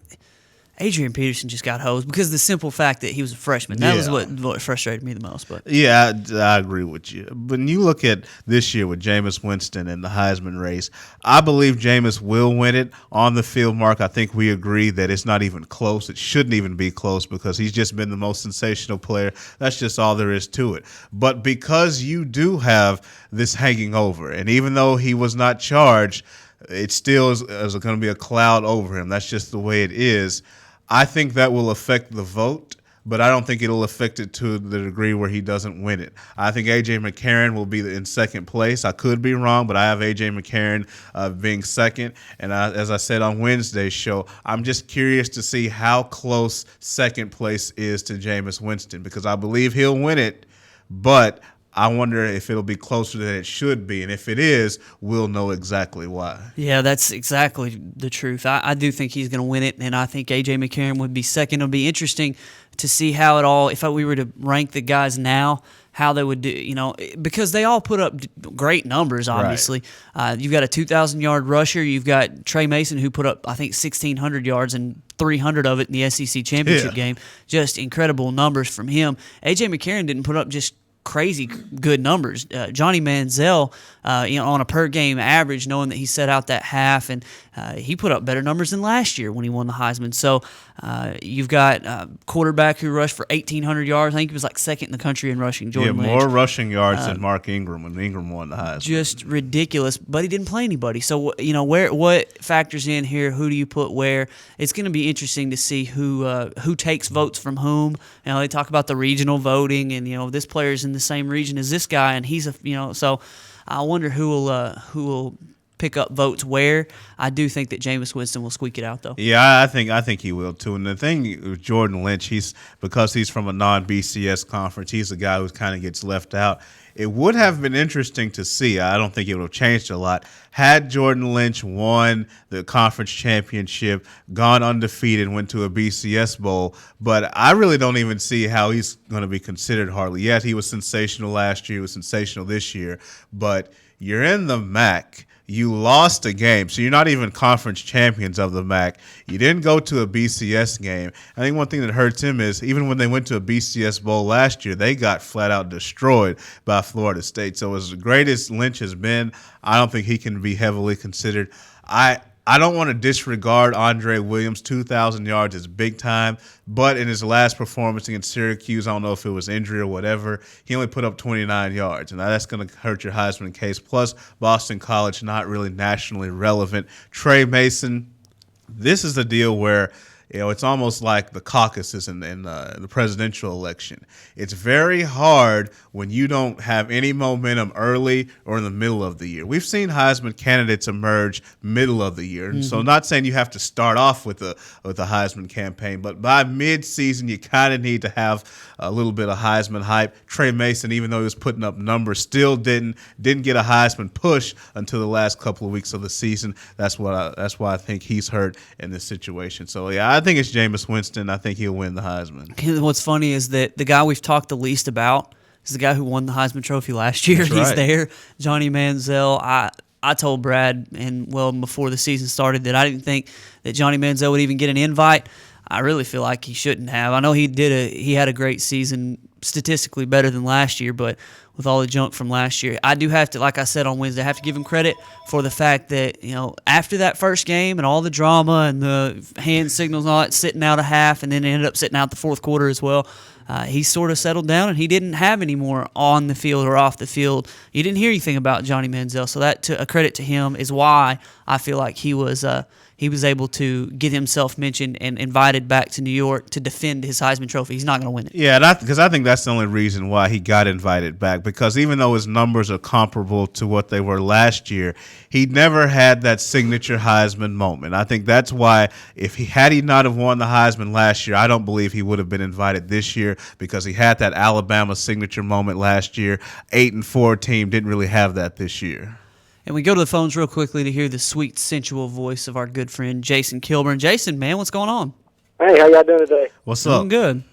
Adrian Peterson just got hosed because of the simple fact that he was a freshman. That was what frustrated me the most. But yeah, I agree with you. But when you look at this year with Jameis Winston and the Heisman race, I believe Jameis will win it on the field, Mark. I think we agree that it's not even close. It shouldn't even be close because he's just been the most sensational player. That's just all there is to it. But because you do have this hanging over, and even though he was not charged, it still is going to be a cloud over him. That's just the way it is. I think that will affect the vote, but I don't think it'll affect it to the degree where he doesn't win it. I think A.J. McCarron will be in second place. I could be wrong, but I have A.J. McCarron being second. And as I said on Wednesday's show, I'm just curious to see how close second place is to Jameis Winston, because I believe he'll win it, but I wonder if it'll be closer than it should be. And if it is, we'll know exactly why. Yeah, that's exactly the truth. I do think he's going to win it, and I think A.J. McCarron would be second. It'll be interesting to see how it all, if we were to rank the guys now, how they would do, because they all put up great numbers, obviously. Right. You've got a 2,000-yard rusher. You've got Trey Mason, who put up, I think, 1,600 yards and 300 of it in the SEC championship game. Just incredible numbers from him. A.J. McCarron didn't put up just crazy good numbers. Johnny Manziel, on a per game average, knowing that he set out that half, and he put up better numbers than last year when he won the Heisman. So you've got a quarterback who rushed for 1,800 yards. I think he was like second in the country in rushing. Jordan Lynch. More rushing yards than Mark Ingram when Ingram won the Heisman. Just ridiculous, but he didn't play anybody. So what factors in here? Who do you put where? It's going to be interesting to see who takes votes from whom. They talk about the regional voting, and this player's in the same region as this guy, and he's so I wonder who will pick up votes where. I do think that Jameis Winston will squeak it out, though. Yeah, I think he will too. And the thing with Jordan Lynch, because he's from a non-BCS conference, he's a guy who kind of gets left out. It would have been interesting to see. I don't think it would have changed a lot had Jordan Lynch won the conference championship, gone undefeated, went to a BCS bowl. But I really don't even see how he's going to be considered hardly. Yes, he was sensational last year. He was sensational this year. But you're in the MAC. You lost a game, so you're not even conference champions of the MAC. You didn't go to a BCS game. I think one thing that hurts him is even when they went to a BCS bowl last year, they got flat out destroyed by Florida State. So as great as Lynch has been, I don't think he can be heavily considered. I don't want to disregard Andre Williams. 2,000 yards is big time, but in his last performance against Syracuse, I don't know if it was injury or whatever, he only put up 29 yards, and that's going to hurt your Heisman case. Plus, Boston College, not really nationally relevant. Trey Mason, this is the deal where it's almost like the caucuses in the presidential election. It's very hard when you don't have any momentum early or in the middle of the year. We've seen Heisman candidates emerge middle of the year. Mm-hmm. So I'm not saying you have to start off with a Heisman campaign, but by mid-season you kind of need to have a little bit of Heisman hype. Trey Mason, even though he was putting up numbers, still didn't get a Heisman push until the last couple of weeks of the season. That's why I think he's hurt in this situation. So yeah, I think it's Jameis Winston. I think he'll win the Heisman. What's funny is that the guy we've talked the least about is the guy who won the Heisman Trophy last year. That's He's right. there, Johnny Manziel. I told Brad, before the season started, that I didn't think that Johnny Manziel would even get an invite. I really feel like he shouldn't have. I know he had a great season, statistically better than last year, but with all the junk from last year, I do have to, like I said on Wednesday, I have to give him credit for the fact that, after that first game and all the drama and the hand signals and all that, sitting out a half and then ended up sitting out the fourth quarter as well, he sort of settled down and he didn't have any more on the field or off the field. You didn't hear anything about Johnny Manziel, so that, a credit to him, is why I feel like he was able to get himself mentioned and invited back to New York to defend his Heisman Trophy. He's not going to win it. Yeah, because I think that's the only reason why he got invited back, because even though his numbers are comparable to what they were last year, he never had that signature Heisman moment. I think that's why had he not have won the Heisman last year, I don't believe he would have been invited this year, because he had that Alabama signature moment last year. 8-4 team didn't really have that this year. And we go to the phones real quickly to hear the sweet, sensual voice of our good friend Jason Kilburn. Jason, man, what's going on? Hey, how y'all doing today? What's up? Doing good.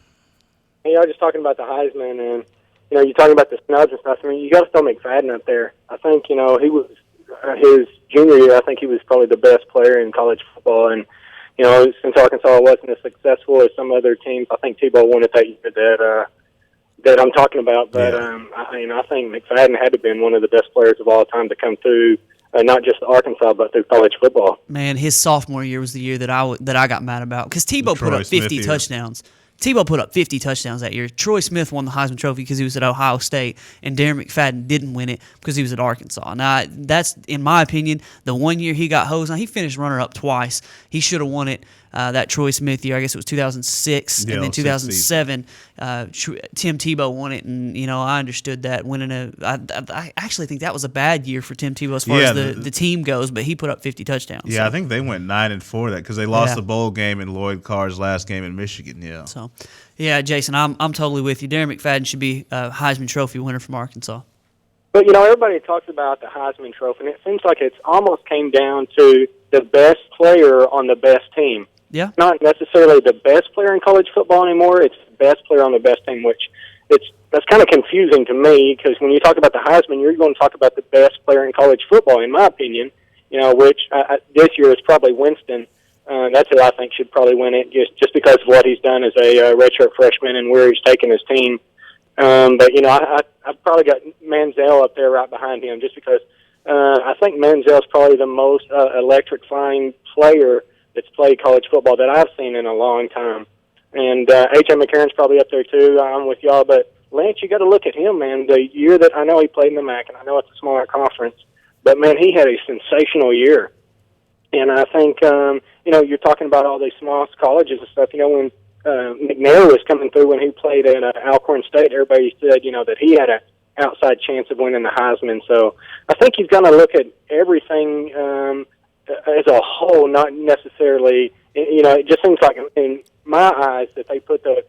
Hey, y'all just talking about the Heisman, and you're talking about the snubs and stuff. I mean, you got to throw McFadden up there. I think he was his junior year. I think he was probably the best player in college football, and since Arkansas wasn't as successful as some other teams, I think Tebow won it that year that I'm talking about. But I think McFadden had to have been one of the best players of all time to come through, not just Arkansas, but through college football. Man, his sophomore year was the year that I got mad about, because Tebow put up 50 touchdowns. Tebow put up 50 touchdowns that year. Troy Smith won the Heisman Trophy because he was at Ohio State, and Darren McFadden didn't win it because he was at Arkansas. Now, that's, in my opinion, the one year he got hosed. Now, he finished runner-up twice. He should have won it that Troy Smith year. I guess it was 2006, Yeah, and then 06 2007, Tim Tebow won it, and I understood that winning I actually think that was a bad year for Tim Tebow as far as the team goes, but he put up 50 touchdowns. Yeah, so. I think they went 9-4 that because they lost the bowl game in Lloyd Carr's last game in Michigan. Yeah. So, yeah, Jason, I'm totally with you. Darren McFadden should be a Heisman Trophy winner from Arkansas. But, everybody talks about the Heisman Trophy, and it seems like it's almost came down to the best player on the best team. Yeah. Not necessarily the best player in college football anymore. It's the best player on the best team, which that's kind of confusing to me because when you talk about the Heisman, you're going to talk about the best player in college football, in my opinion, which this year is probably Winston. That's who I think should probably win it just because of what he's done as a redshirt freshman and where he's taken his team. But, I've probably got Manziel up there right behind him just because I think Manziel's probably the most electrifying player that's played college football that I've seen in a long time. And H.M. McCarron's probably up there too. I'm with y'all. But, Lance, you got to look at him, man. The year that I know he played in the MAC, and I know it's a smaller conference, but, man, he had a sensational year. And I think, you're talking about all these small colleges and stuff. When McNair was coming through when he played at Alcorn State, everybody said, that he had an outside chance of winning the Heisman. So I think you've got to look at everything as a whole, not necessarily, it just seems like in my eyes that they put the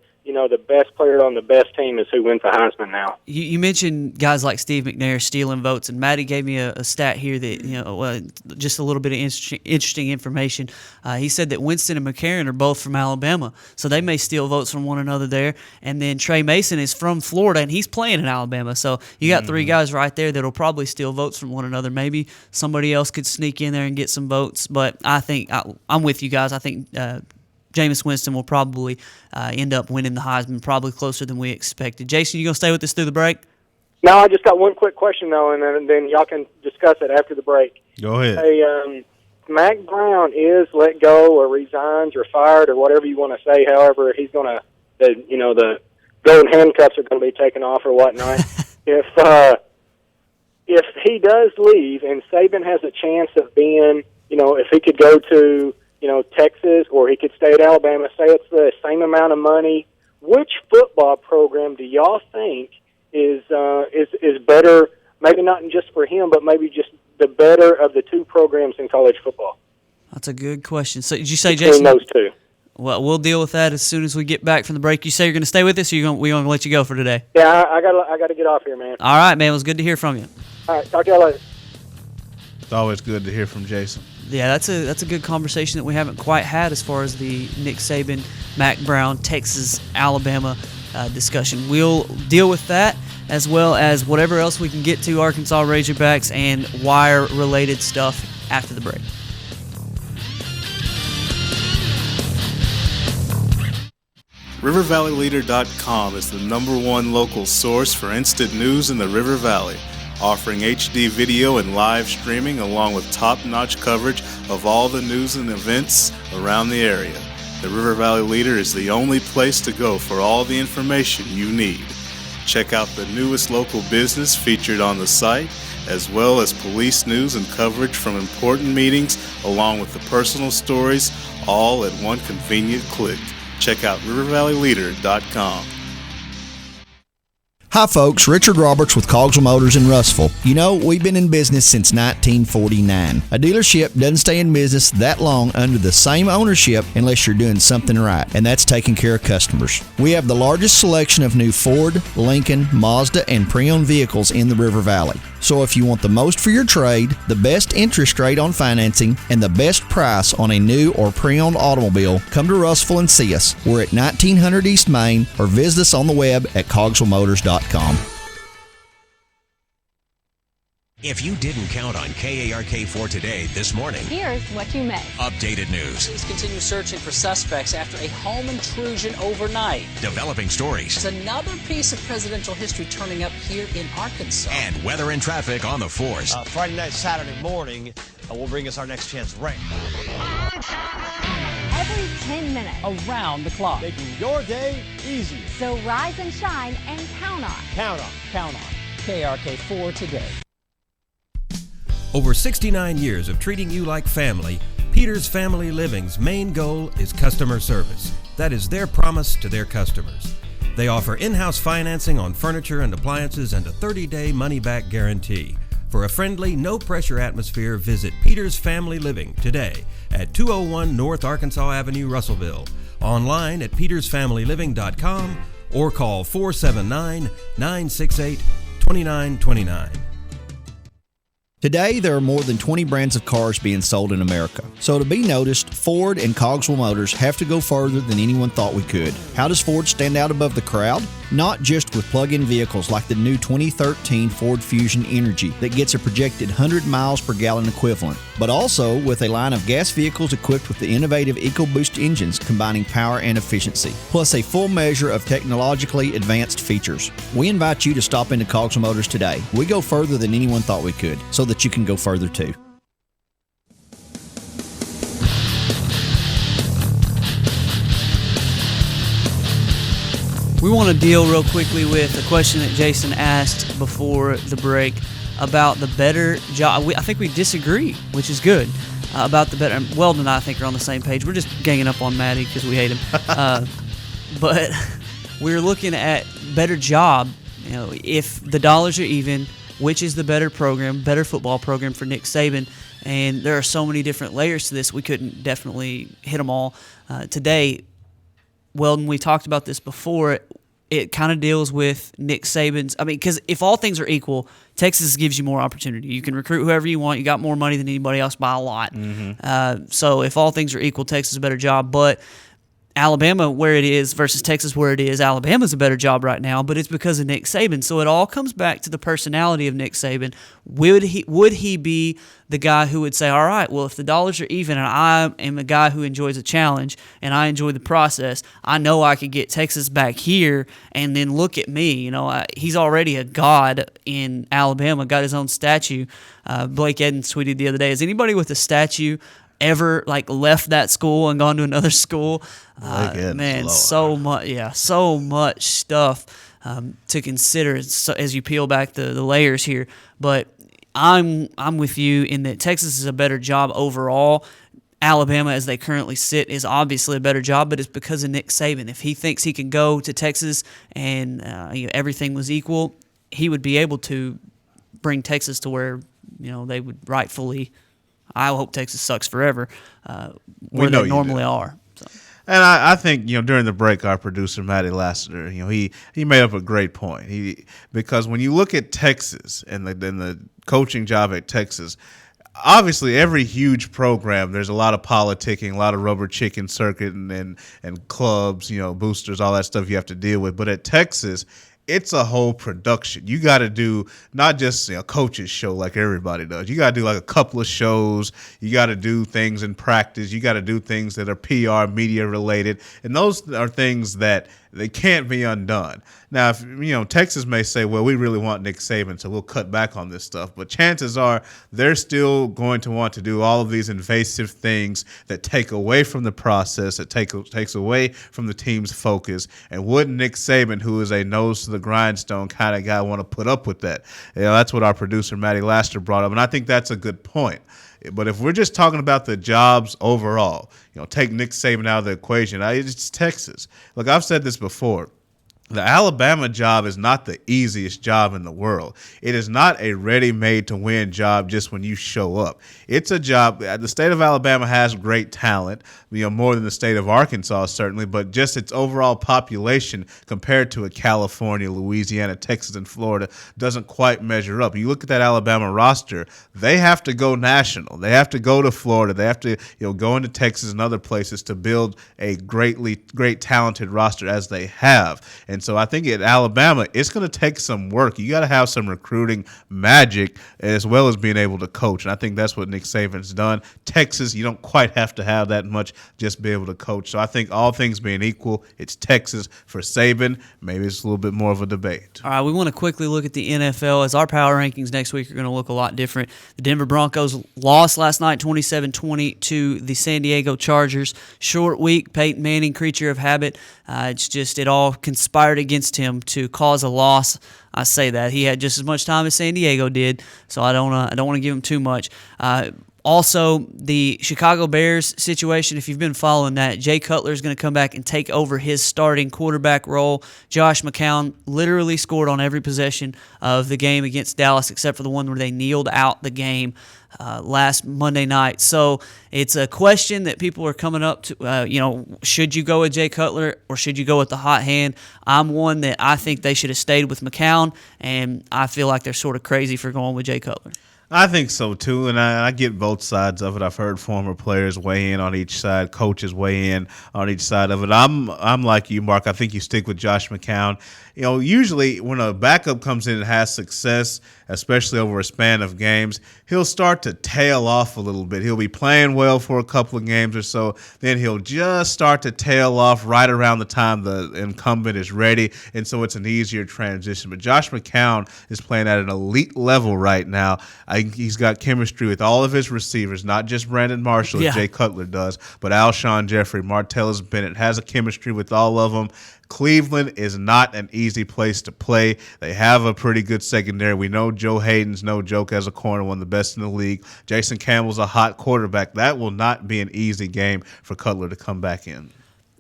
best player on the best team is who wins the Heisman now. You mentioned guys like Steve McNair stealing votes, and Maddie gave me a stat here that, just a little bit of interesting information. He said that Winston and McCarron are both from Alabama, so they may steal votes from one another there. And then Trey Mason is from Florida, and he's playing in Alabama. So you got three guys right there that will probably steal votes from one another. Maybe somebody else could sneak in there and get some votes, but I think I'm with you guys. I think Jameis Winston will probably end up winning the Heisman, probably closer than we expected. Jason, you going to stay with us through the break? No, I just got one quick question, though, and then y'all can discuss it after the break. Go ahead. Hey, Mac Brown is let go or resigns or fired or whatever you want to say. However, he's going to, the golden handcuffs are going to be taken off or whatnot. If he does leave and Saban has a chance of being, if he could go to Texas, or he could stay at Alabama, say it's the same amount of money, which football program do y'all think is better, maybe not just for him, but maybe just the better of the two programs in college football? That's a good question. So did you say, Between Jason? those two. Well, we'll deal with that as soon as we get back from the break. You say you're going to stay with us, or we're going to let you go for today? Yeah, I got to get off here, man. All right, man. It was good to hear from you. All right, talk to y'all later. It's always good to hear from Jason. Yeah, that's a good conversation that we haven't quite had as far as the Nick Saban, Mac Brown, Texas, Alabama discussion. We'll deal with that as well as whatever else we can get to Arkansas Razorbacks and wire-related stuff after the break. RiverValleyLeader.com is the #1 local source for instant news in the River Valley, offering HD video and live streaming along with top-notch coverage of all the news and events around the area. The River Valley Leader is the only place to go for all the information you need. Check out the newest local business featured on the site, as well as police news and coverage from important meetings, along with the personal stories, all at one convenient click. Check out RiverValleyLeader.com. Hi folks, Richard Roberts with Cogswell Motors in Russellville. We've been in business since 1949. A dealership doesn't stay in business that long under the same ownership unless you're doing something right, and that's taking care of customers. We have the largest selection of new Ford, Lincoln, Mazda, and pre-owned vehicles in the River Valley. So if you want the most for your trade, the best interest rate on financing, and the best price on a new or pre-owned automobile, come to Russellville and see us. We're at 1900 East Main, or visit us on the web at cogswellmotors.com. If you didn't count on KARK4 today this morning, Here's what you missed. updated news, Police continue searching for suspects after a home intrusion overnight. developing stories, There's another piece of presidential history turning up here in Arkansas. and weather and traffic on the force. Friday night, Saturday morning will bring us our next chance of rain. Every 10 minutes. Around the clock. Making your day easier. So rise and shine and count on. Count on. Count on KRK4 today. Over 69 years of treating you like family, Peters Family Living's main goal is customer service. That is their promise to their customers. They offer in-house financing on furniture and appliances and a 30-day money-back guarantee. For a friendly, no-pressure atmosphere, visit Peters Family Living today at 201 North Arkansas Avenue, Russellville, online at petersfamilyliving.com, or call 479-968-2929. Today, there are more than 20 brands of cars being sold in America. So to be noticed, Ford and Cogswell Motors have to go further than anyone thought we could. How does Ford stand out above the crowd? Not just with plug-in vehicles like the new 2013 Ford Fusion Energy that gets a projected 100 miles per gallon equivalent, but also with a line of gas vehicles equipped with the innovative EcoBoost engines combining power and efficiency, plus a full measure of technologically advanced features. We invite you to stop into Cogswell Motors today. We go further than anyone thought we could, so that you can go further too. We want to deal real quickly with a question that Jason asked before the break about the better job. I think we disagree, which is good, about the better. Weldon and I think are on the same page. We're just ganging up on Maddie because we hate him. But we're looking at better job. You know, if the dollars are even, which is the better program, better football program for Nick Saban? And there are so many different layers to this. We couldn't definitely hit them all today. Weldon, we talked about this before. It kind of deals with Nick Saban's. I mean, because if all things are equal, Texas gives you more opportunity. You can recruit whoever you want. You got more money than anybody else by a lot. So if all things are equal, Texas is a better job. But Alabama, where it is, versus Texas, where it is, Alabama's a better job right now, but it's because of Nick Saban. So it all comes back to the personality of Nick Saban. Would he be the guy who would say, all right, well, if the dollars are even and I am a guy who enjoys a challenge and I enjoy the process, I know I could get Texas back here, and then look at me. You know, he's already a god in Alabama, got his own statue. Blake Edens tweeted the other day, is anybody with a statue ever left that school and gone to another school? Man, so much stuff to consider as you peel back the layers here. But I'm with you in that Texas is a better job overall. Alabama, as they currently sit, is obviously a better job, but it's because of Nick Saban. If he thinks he can go to Texas and everything was equal, he would be able to bring Texas to where they would rightfully. I hope Texas sucks forever, where they normally are. So. And I think during the break, our producer Matty Lassiter, he made up a great point. Because when you look at Texas and the coaching job at Texas, obviously every huge program, there's a lot of politicking, a lot of rubber chicken circuit and clubs, boosters, all that stuff you have to deal with. But at Texas, it's a whole production. You got to do not just a coach's show like everybody does. You got to do a couple of shows. You got to do things in practice. You got to do things that are PR, media related, and those are things that they can't be undone. Now, if Texas may say, well, we really want Nick Saban, so we'll cut back on this stuff. But chances are they're still going to want to do all of these invasive things that take away from the process, that takes away from the team's focus. And wouldn't Nick Saban, who is a nose to the grindstone kind of guy, want to put up with that? That's what our producer, Matty Laster, brought up. And I think that's a good point. But if we're just talking about the jobs overall, take Nick Saban out of the equation. It's Texas. Look, I've said this before. The Alabama job is not the easiest job in the world. It is not a ready-made-to-win job just when you show up. It's a job. The state of Alabama has great talent, more than the state of Arkansas certainly, but just its overall population compared to a California, Louisiana, Texas, and Florida doesn't quite measure up. You look at that Alabama roster, they have to go national. They have to go to Florida. They have to go into Texas and other places to build a great talented roster as they have. And so I think at Alabama, it's going to take some work. You got to have some recruiting magic as well as being able to coach. And I think that's what Nick Saban's done. Texas, you don't quite have to have that much, just be able to coach. So I think all things being equal, it's Texas for Saban. Maybe it's a little bit more of a debate. All right, we want to quickly look at the NFL as our power rankings next week are going to look a lot different. The Denver Broncos lost last night 27-20 to the San Diego Chargers. Short week, Peyton Manning, creature of habit. It all conspired conspired against him to cause a loss. I say that he had just as much time as San Diego did, so I don't want to give him too much. Also, the Chicago Bears situation, if you've been following that, Jay Cutler is going to come back and take over his starting quarterback role. Josh McCown literally scored on every possession of the game against Dallas except for the one where they kneeled out the game last Monday night. So it's a question that people are coming up to, should you go with Jay Cutler or should you go with the hot hand? I'm one that I think they should have stayed with McCown, and I feel like they're sort of crazy for going with Jay Cutler. I think so too, and I get both sides of it. I've heard former players weigh in on each side, coaches weigh in on each side of it. I'm like you, Mark. I think you stick with Josh McCown. Usually when a backup comes in and has success, especially over a span of games, he'll start to tail off a little bit. He'll be playing well for a couple of games or so, then he'll just start to tail off right around the time the incumbent is ready, and so it's an easier transition. But Josh McCown is playing at an elite level right now. He's got chemistry with all of his receivers, not just Brandon Marshall, as Jay Cutler does, but Alshon Jeffrey, Martellus Bennett has a chemistry with all of them. Cleveland is not an easy place to play. They have a pretty good secondary. We know Joe Hayden's no joke as a corner, one of the best in the league. Jason Campbell's a hot quarterback. That will not be an easy game for Cutler to come back in.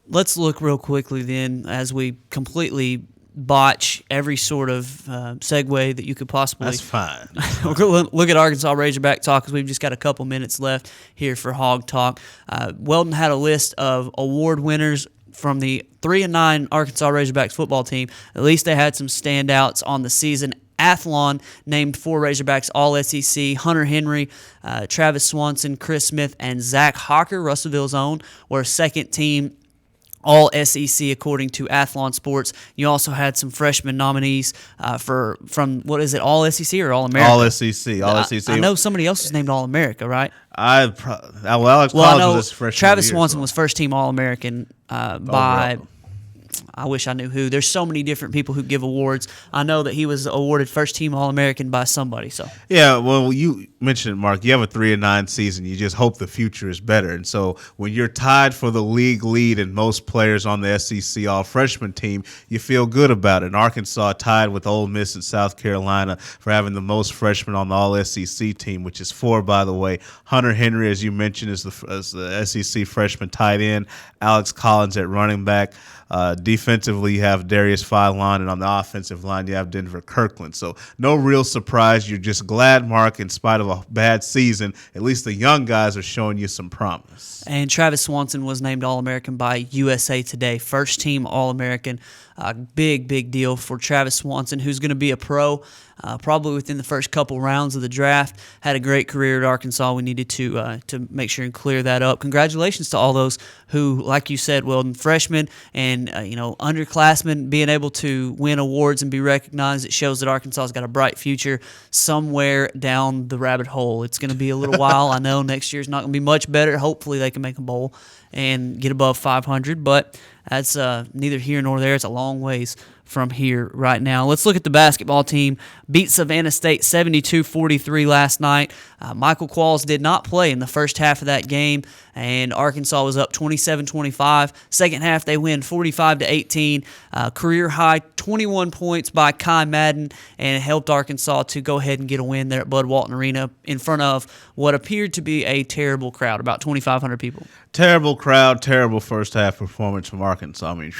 Let's look real quickly then as we completely botch every sort of segue that you could possibly. That's fine. We're going to look at Arkansas Razorback talk because we've just got a couple minutes left here for Hog Talk. Weldon had a list of award winners from the 3-9 Arkansas Razorbacks football team. At least they had some standouts on the season. Athlon named 4 Razorbacks All-SEC. Hunter Henry, Travis Swanson, Chris Smith, and Zach Hawker, Russellville's own, were second-team All-SEC according to Athlon Sports. You also had some freshman nominees from what is it, All-SEC or All-America? All-SEC. All-SEC. I know somebody else is named All-America, right? Alex Collins was his freshman Travis year, Swanson was first-team All-American by. I wish I knew who. There's so many different people who give awards. I know that he was awarded first-team All-American by somebody. So yeah, well, you mentioned it, Mark. You have a 3-9 season. You just hope the future is better. And so when you're tied for the league lead and most players on the SEC All-Freshman team, you feel good about it. And Arkansas tied with Ole Miss and South Carolina for having the most freshmen on the All-SEC team, which is 4, by the way. Hunter Henry, as you mentioned, is the SEC freshman tight end. Alex Collins at running back. Defensively, you have Darius Philon, and on the offensive line, you have Denver Kirkland. So no real surprise. You're just glad, Mark, in spite of a bad season, at least the young guys are showing you some promise. And Travis Swanson was named All-American by USA Today, first-team All-American. Big deal for Travis Swanson, who's going to be a pro probably within the first couple rounds of the draft. Had a great career at Arkansas. We needed to make sure and clear that up. Congratulations to all those who, like you said, Weldon, freshmen and underclassmen being able to win awards and be recognized. It shows that Arkansas has got a bright future somewhere down the rabbit hole. It's going to be a little while. I know next year's not going to be much better. Hopefully they can make a bowl and get above 500, but that's neither here nor there. It's a long ways from here right now. Let's look at the basketball team. Beat Savannah State 72-43 last night. Michael Qualls did not play in the first half of that game, and Arkansas was up 27-25. Second half, they win 45-18. Career high 21 points by Kai Madden, and it helped Arkansas to go ahead and get a win there at Bud Walton Arena in front of what appeared to be a terrible crowd, about 2,500 people. Terrible crowd, terrible first half performance from Arkansas. I mean,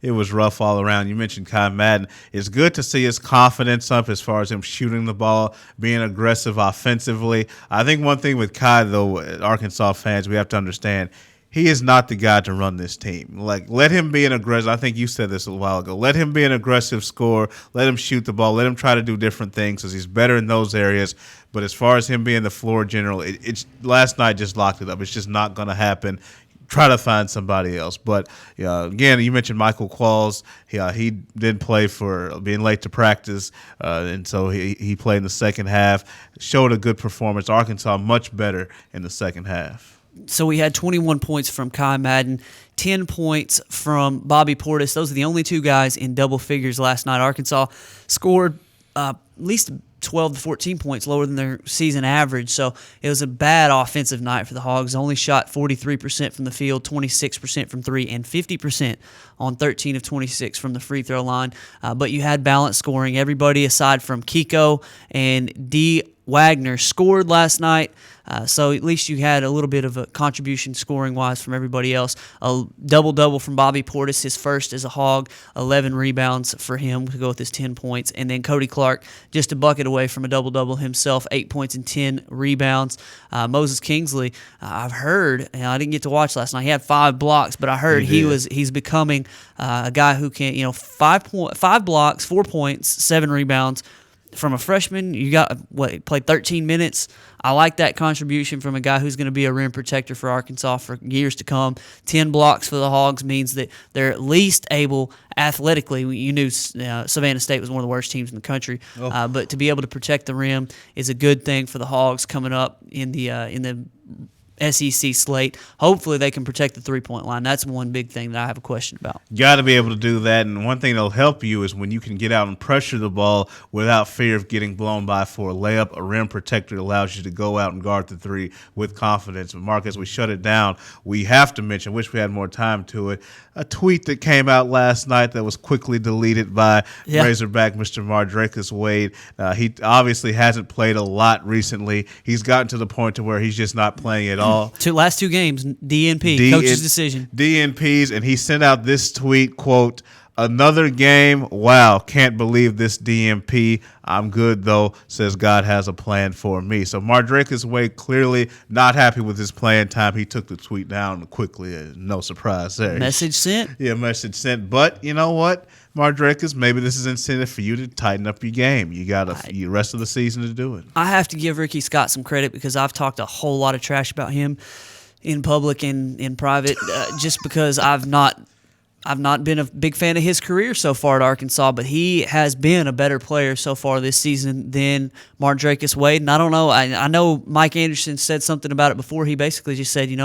it was rough all around. You mentioned Kai Madden. It's good to see his confidence up as far as him shooting the ball, being aggressive offensively. I think one thing with Kai, though, Arkansas fans, we have to understand, he is not the guy to run this team. Like, let him be an aggressive. I think you said this a while ago. Let him be an aggressive scorer. Let him shoot the ball. Let him try to do different things because he's better in those areas. But as far as him being the floor general, it's last night just locked it up. It's just not going to happen. Try to find somebody else. But, again, you mentioned Michael Qualls. He did play for being late to practice, and so he played in the second half, showed a good performance. Arkansas much better in the second half. So we had 21 points from Kai Madden, 10 points from Bobby Portis. Those are the only two guys in double figures last night. Arkansas scored at least 12 to 14 points lower than their season average. So it was a bad offensive night for the Hogs. Only shot 43% from the field, 26% from three, and 50% on 13 of 26 from the free throw line. But you had balanced scoring. Everybody aside from Kiko and D. Wagner scored last night. So at least you had a little bit of a contribution scoring-wise from everybody else. A double-double from Bobby Portis, his first as a Hog, 11 rebounds for him to go with his 10 points. And then Cody Clark, just a bucket away from a double-double himself, 8 points and 10 rebounds. Moses Kingsley, I've heard, and I didn't get to watch last night, he had 5 blocks, but I heard he's becoming a guy who can, 5 blocks, 4 points, 7 rebounds. From a freshman, you got played 13 minutes. I like that contribution from a guy who's going to be a rim protector for Arkansas for years to come. 10 blocks for the Hogs means that they're at least able athletically. You knew Savannah State was one of the worst teams in the country, but to be able to protect the rim is a good thing for the Hogs coming up in the SEC slate. Hopefully they can protect the three-point line. That's one big thing that I have a question about. Got to be able to do that, and one thing that'll help you is when you can get out and pressure the ball without fear of getting blown by for a layup. A rim protector allows you to go out and guard the three with confidence. But Mark, as we shut it down, we have to mention, wish we had more time to it, a tweet that came out last night that was quickly deleted by Razorback Mr. Mardrakus Wade. He obviously hasn't played a lot recently. He's gotten to the point to where he's just not playing at all. Last 2 games, DNP, coach's decision. DNPs, and he sent out this tweet, quote, "Another game, wow, can't believe this DNP. I'm good, though, says God has a plan for me." So Mardrakus Wade clearly not happy with his playing time. He took the tweet down quickly. No surprise there. Message sent? Yeah, message sent. But you know what, Mardrakus, maybe this is incentive for you to tighten up your game. You got the rest of the season to do it. I have to give Ricky Scott some credit because I've talked a whole lot of trash about him in public and in private just because I've not been a big fan of his career so far at Arkansas, but he has been a better player so far this season than Mardrakus Wade. And I don't know. I know Mike Anderson said something about it before. He basically just said,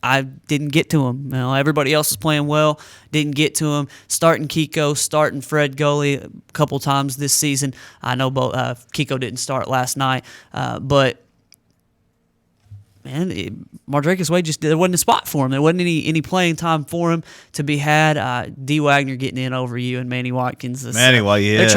I didn't get to him. Everybody else was playing well, didn't get to him. Starting Kiko, starting Fred Gully a couple times this season. I know Kiko didn't start last night, but Mardrakus Wade there wasn't a spot for him. There wasn't any playing time for him to be had. D. Wagner getting in over you and Manny Watkins. They're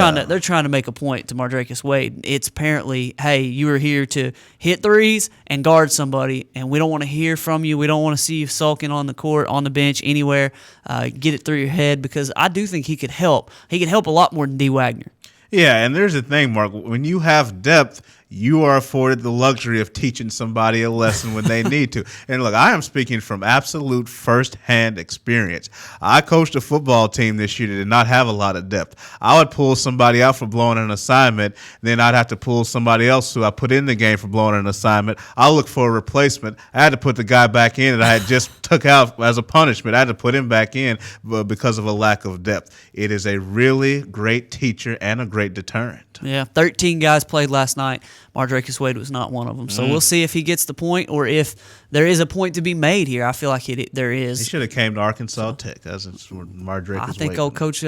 trying to make a point to Mardrakus Wade. It's apparently, hey, you were here to hit threes and guard somebody, and we don't want to hear from you. We don't want to see you sulking on the court, on the bench, anywhere. Get it through your head, because I do think he could help. He could help a lot more than D. Wagner. Yeah, and there's the thing, Mark. When you have depth, you are afforded the luxury of teaching somebody a lesson when they need to. And look, I am speaking from absolute first-hand experience. I coached a football team this year that did not have a lot of depth. I would pull somebody out for blowing an assignment, then I'd have to pull somebody else who I put in the game for blowing an assignment. I'll look for a replacement. I had to put the guy back in that I had just took out as a punishment. I had to put him back in because of a lack of depth. It is a really great teacher and a great deterrent. Yeah, 13 guys played last night. Mardrakus Wade was not one of them. So we'll see if he gets the point or if there is a point to be made here. I feel like there is. He should have came to Arkansas Tech. That's where Mardrakus Wade. I think old Coach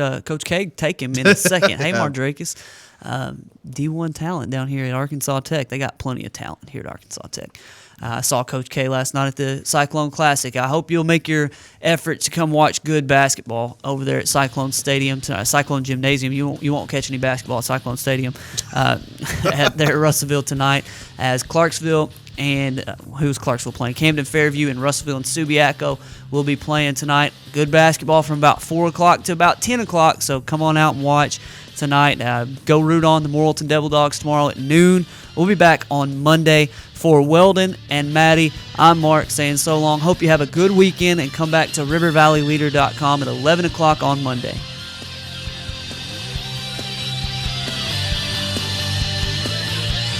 K take him in a second. Hey, Mardrakus. D1 talent down here at Arkansas Tech. They got plenty of talent here at Arkansas Tech. I saw Coach K last night at the Cyclone Classic. I hope you'll make your effort to come watch good basketball over there at Cyclone Stadium, Cyclone Gymnasium. You won't catch any basketball at Cyclone Stadium there at Russellville tonight, as Clarksville and who's Clarksville playing? Camden Fairview and Russellville and Subiaco will be playing tonight. Good basketball from about 4 o'clock to about 10 o'clock, so come on out and watch tonight. Go root on the Morrilton Devil Dogs tomorrow at noon. We'll be back on Monday. For Weldon and Maddie, I'm Mark saying so long. Hope you have a good weekend and come back to rivervalleyleader.com at 11 o'clock on Monday.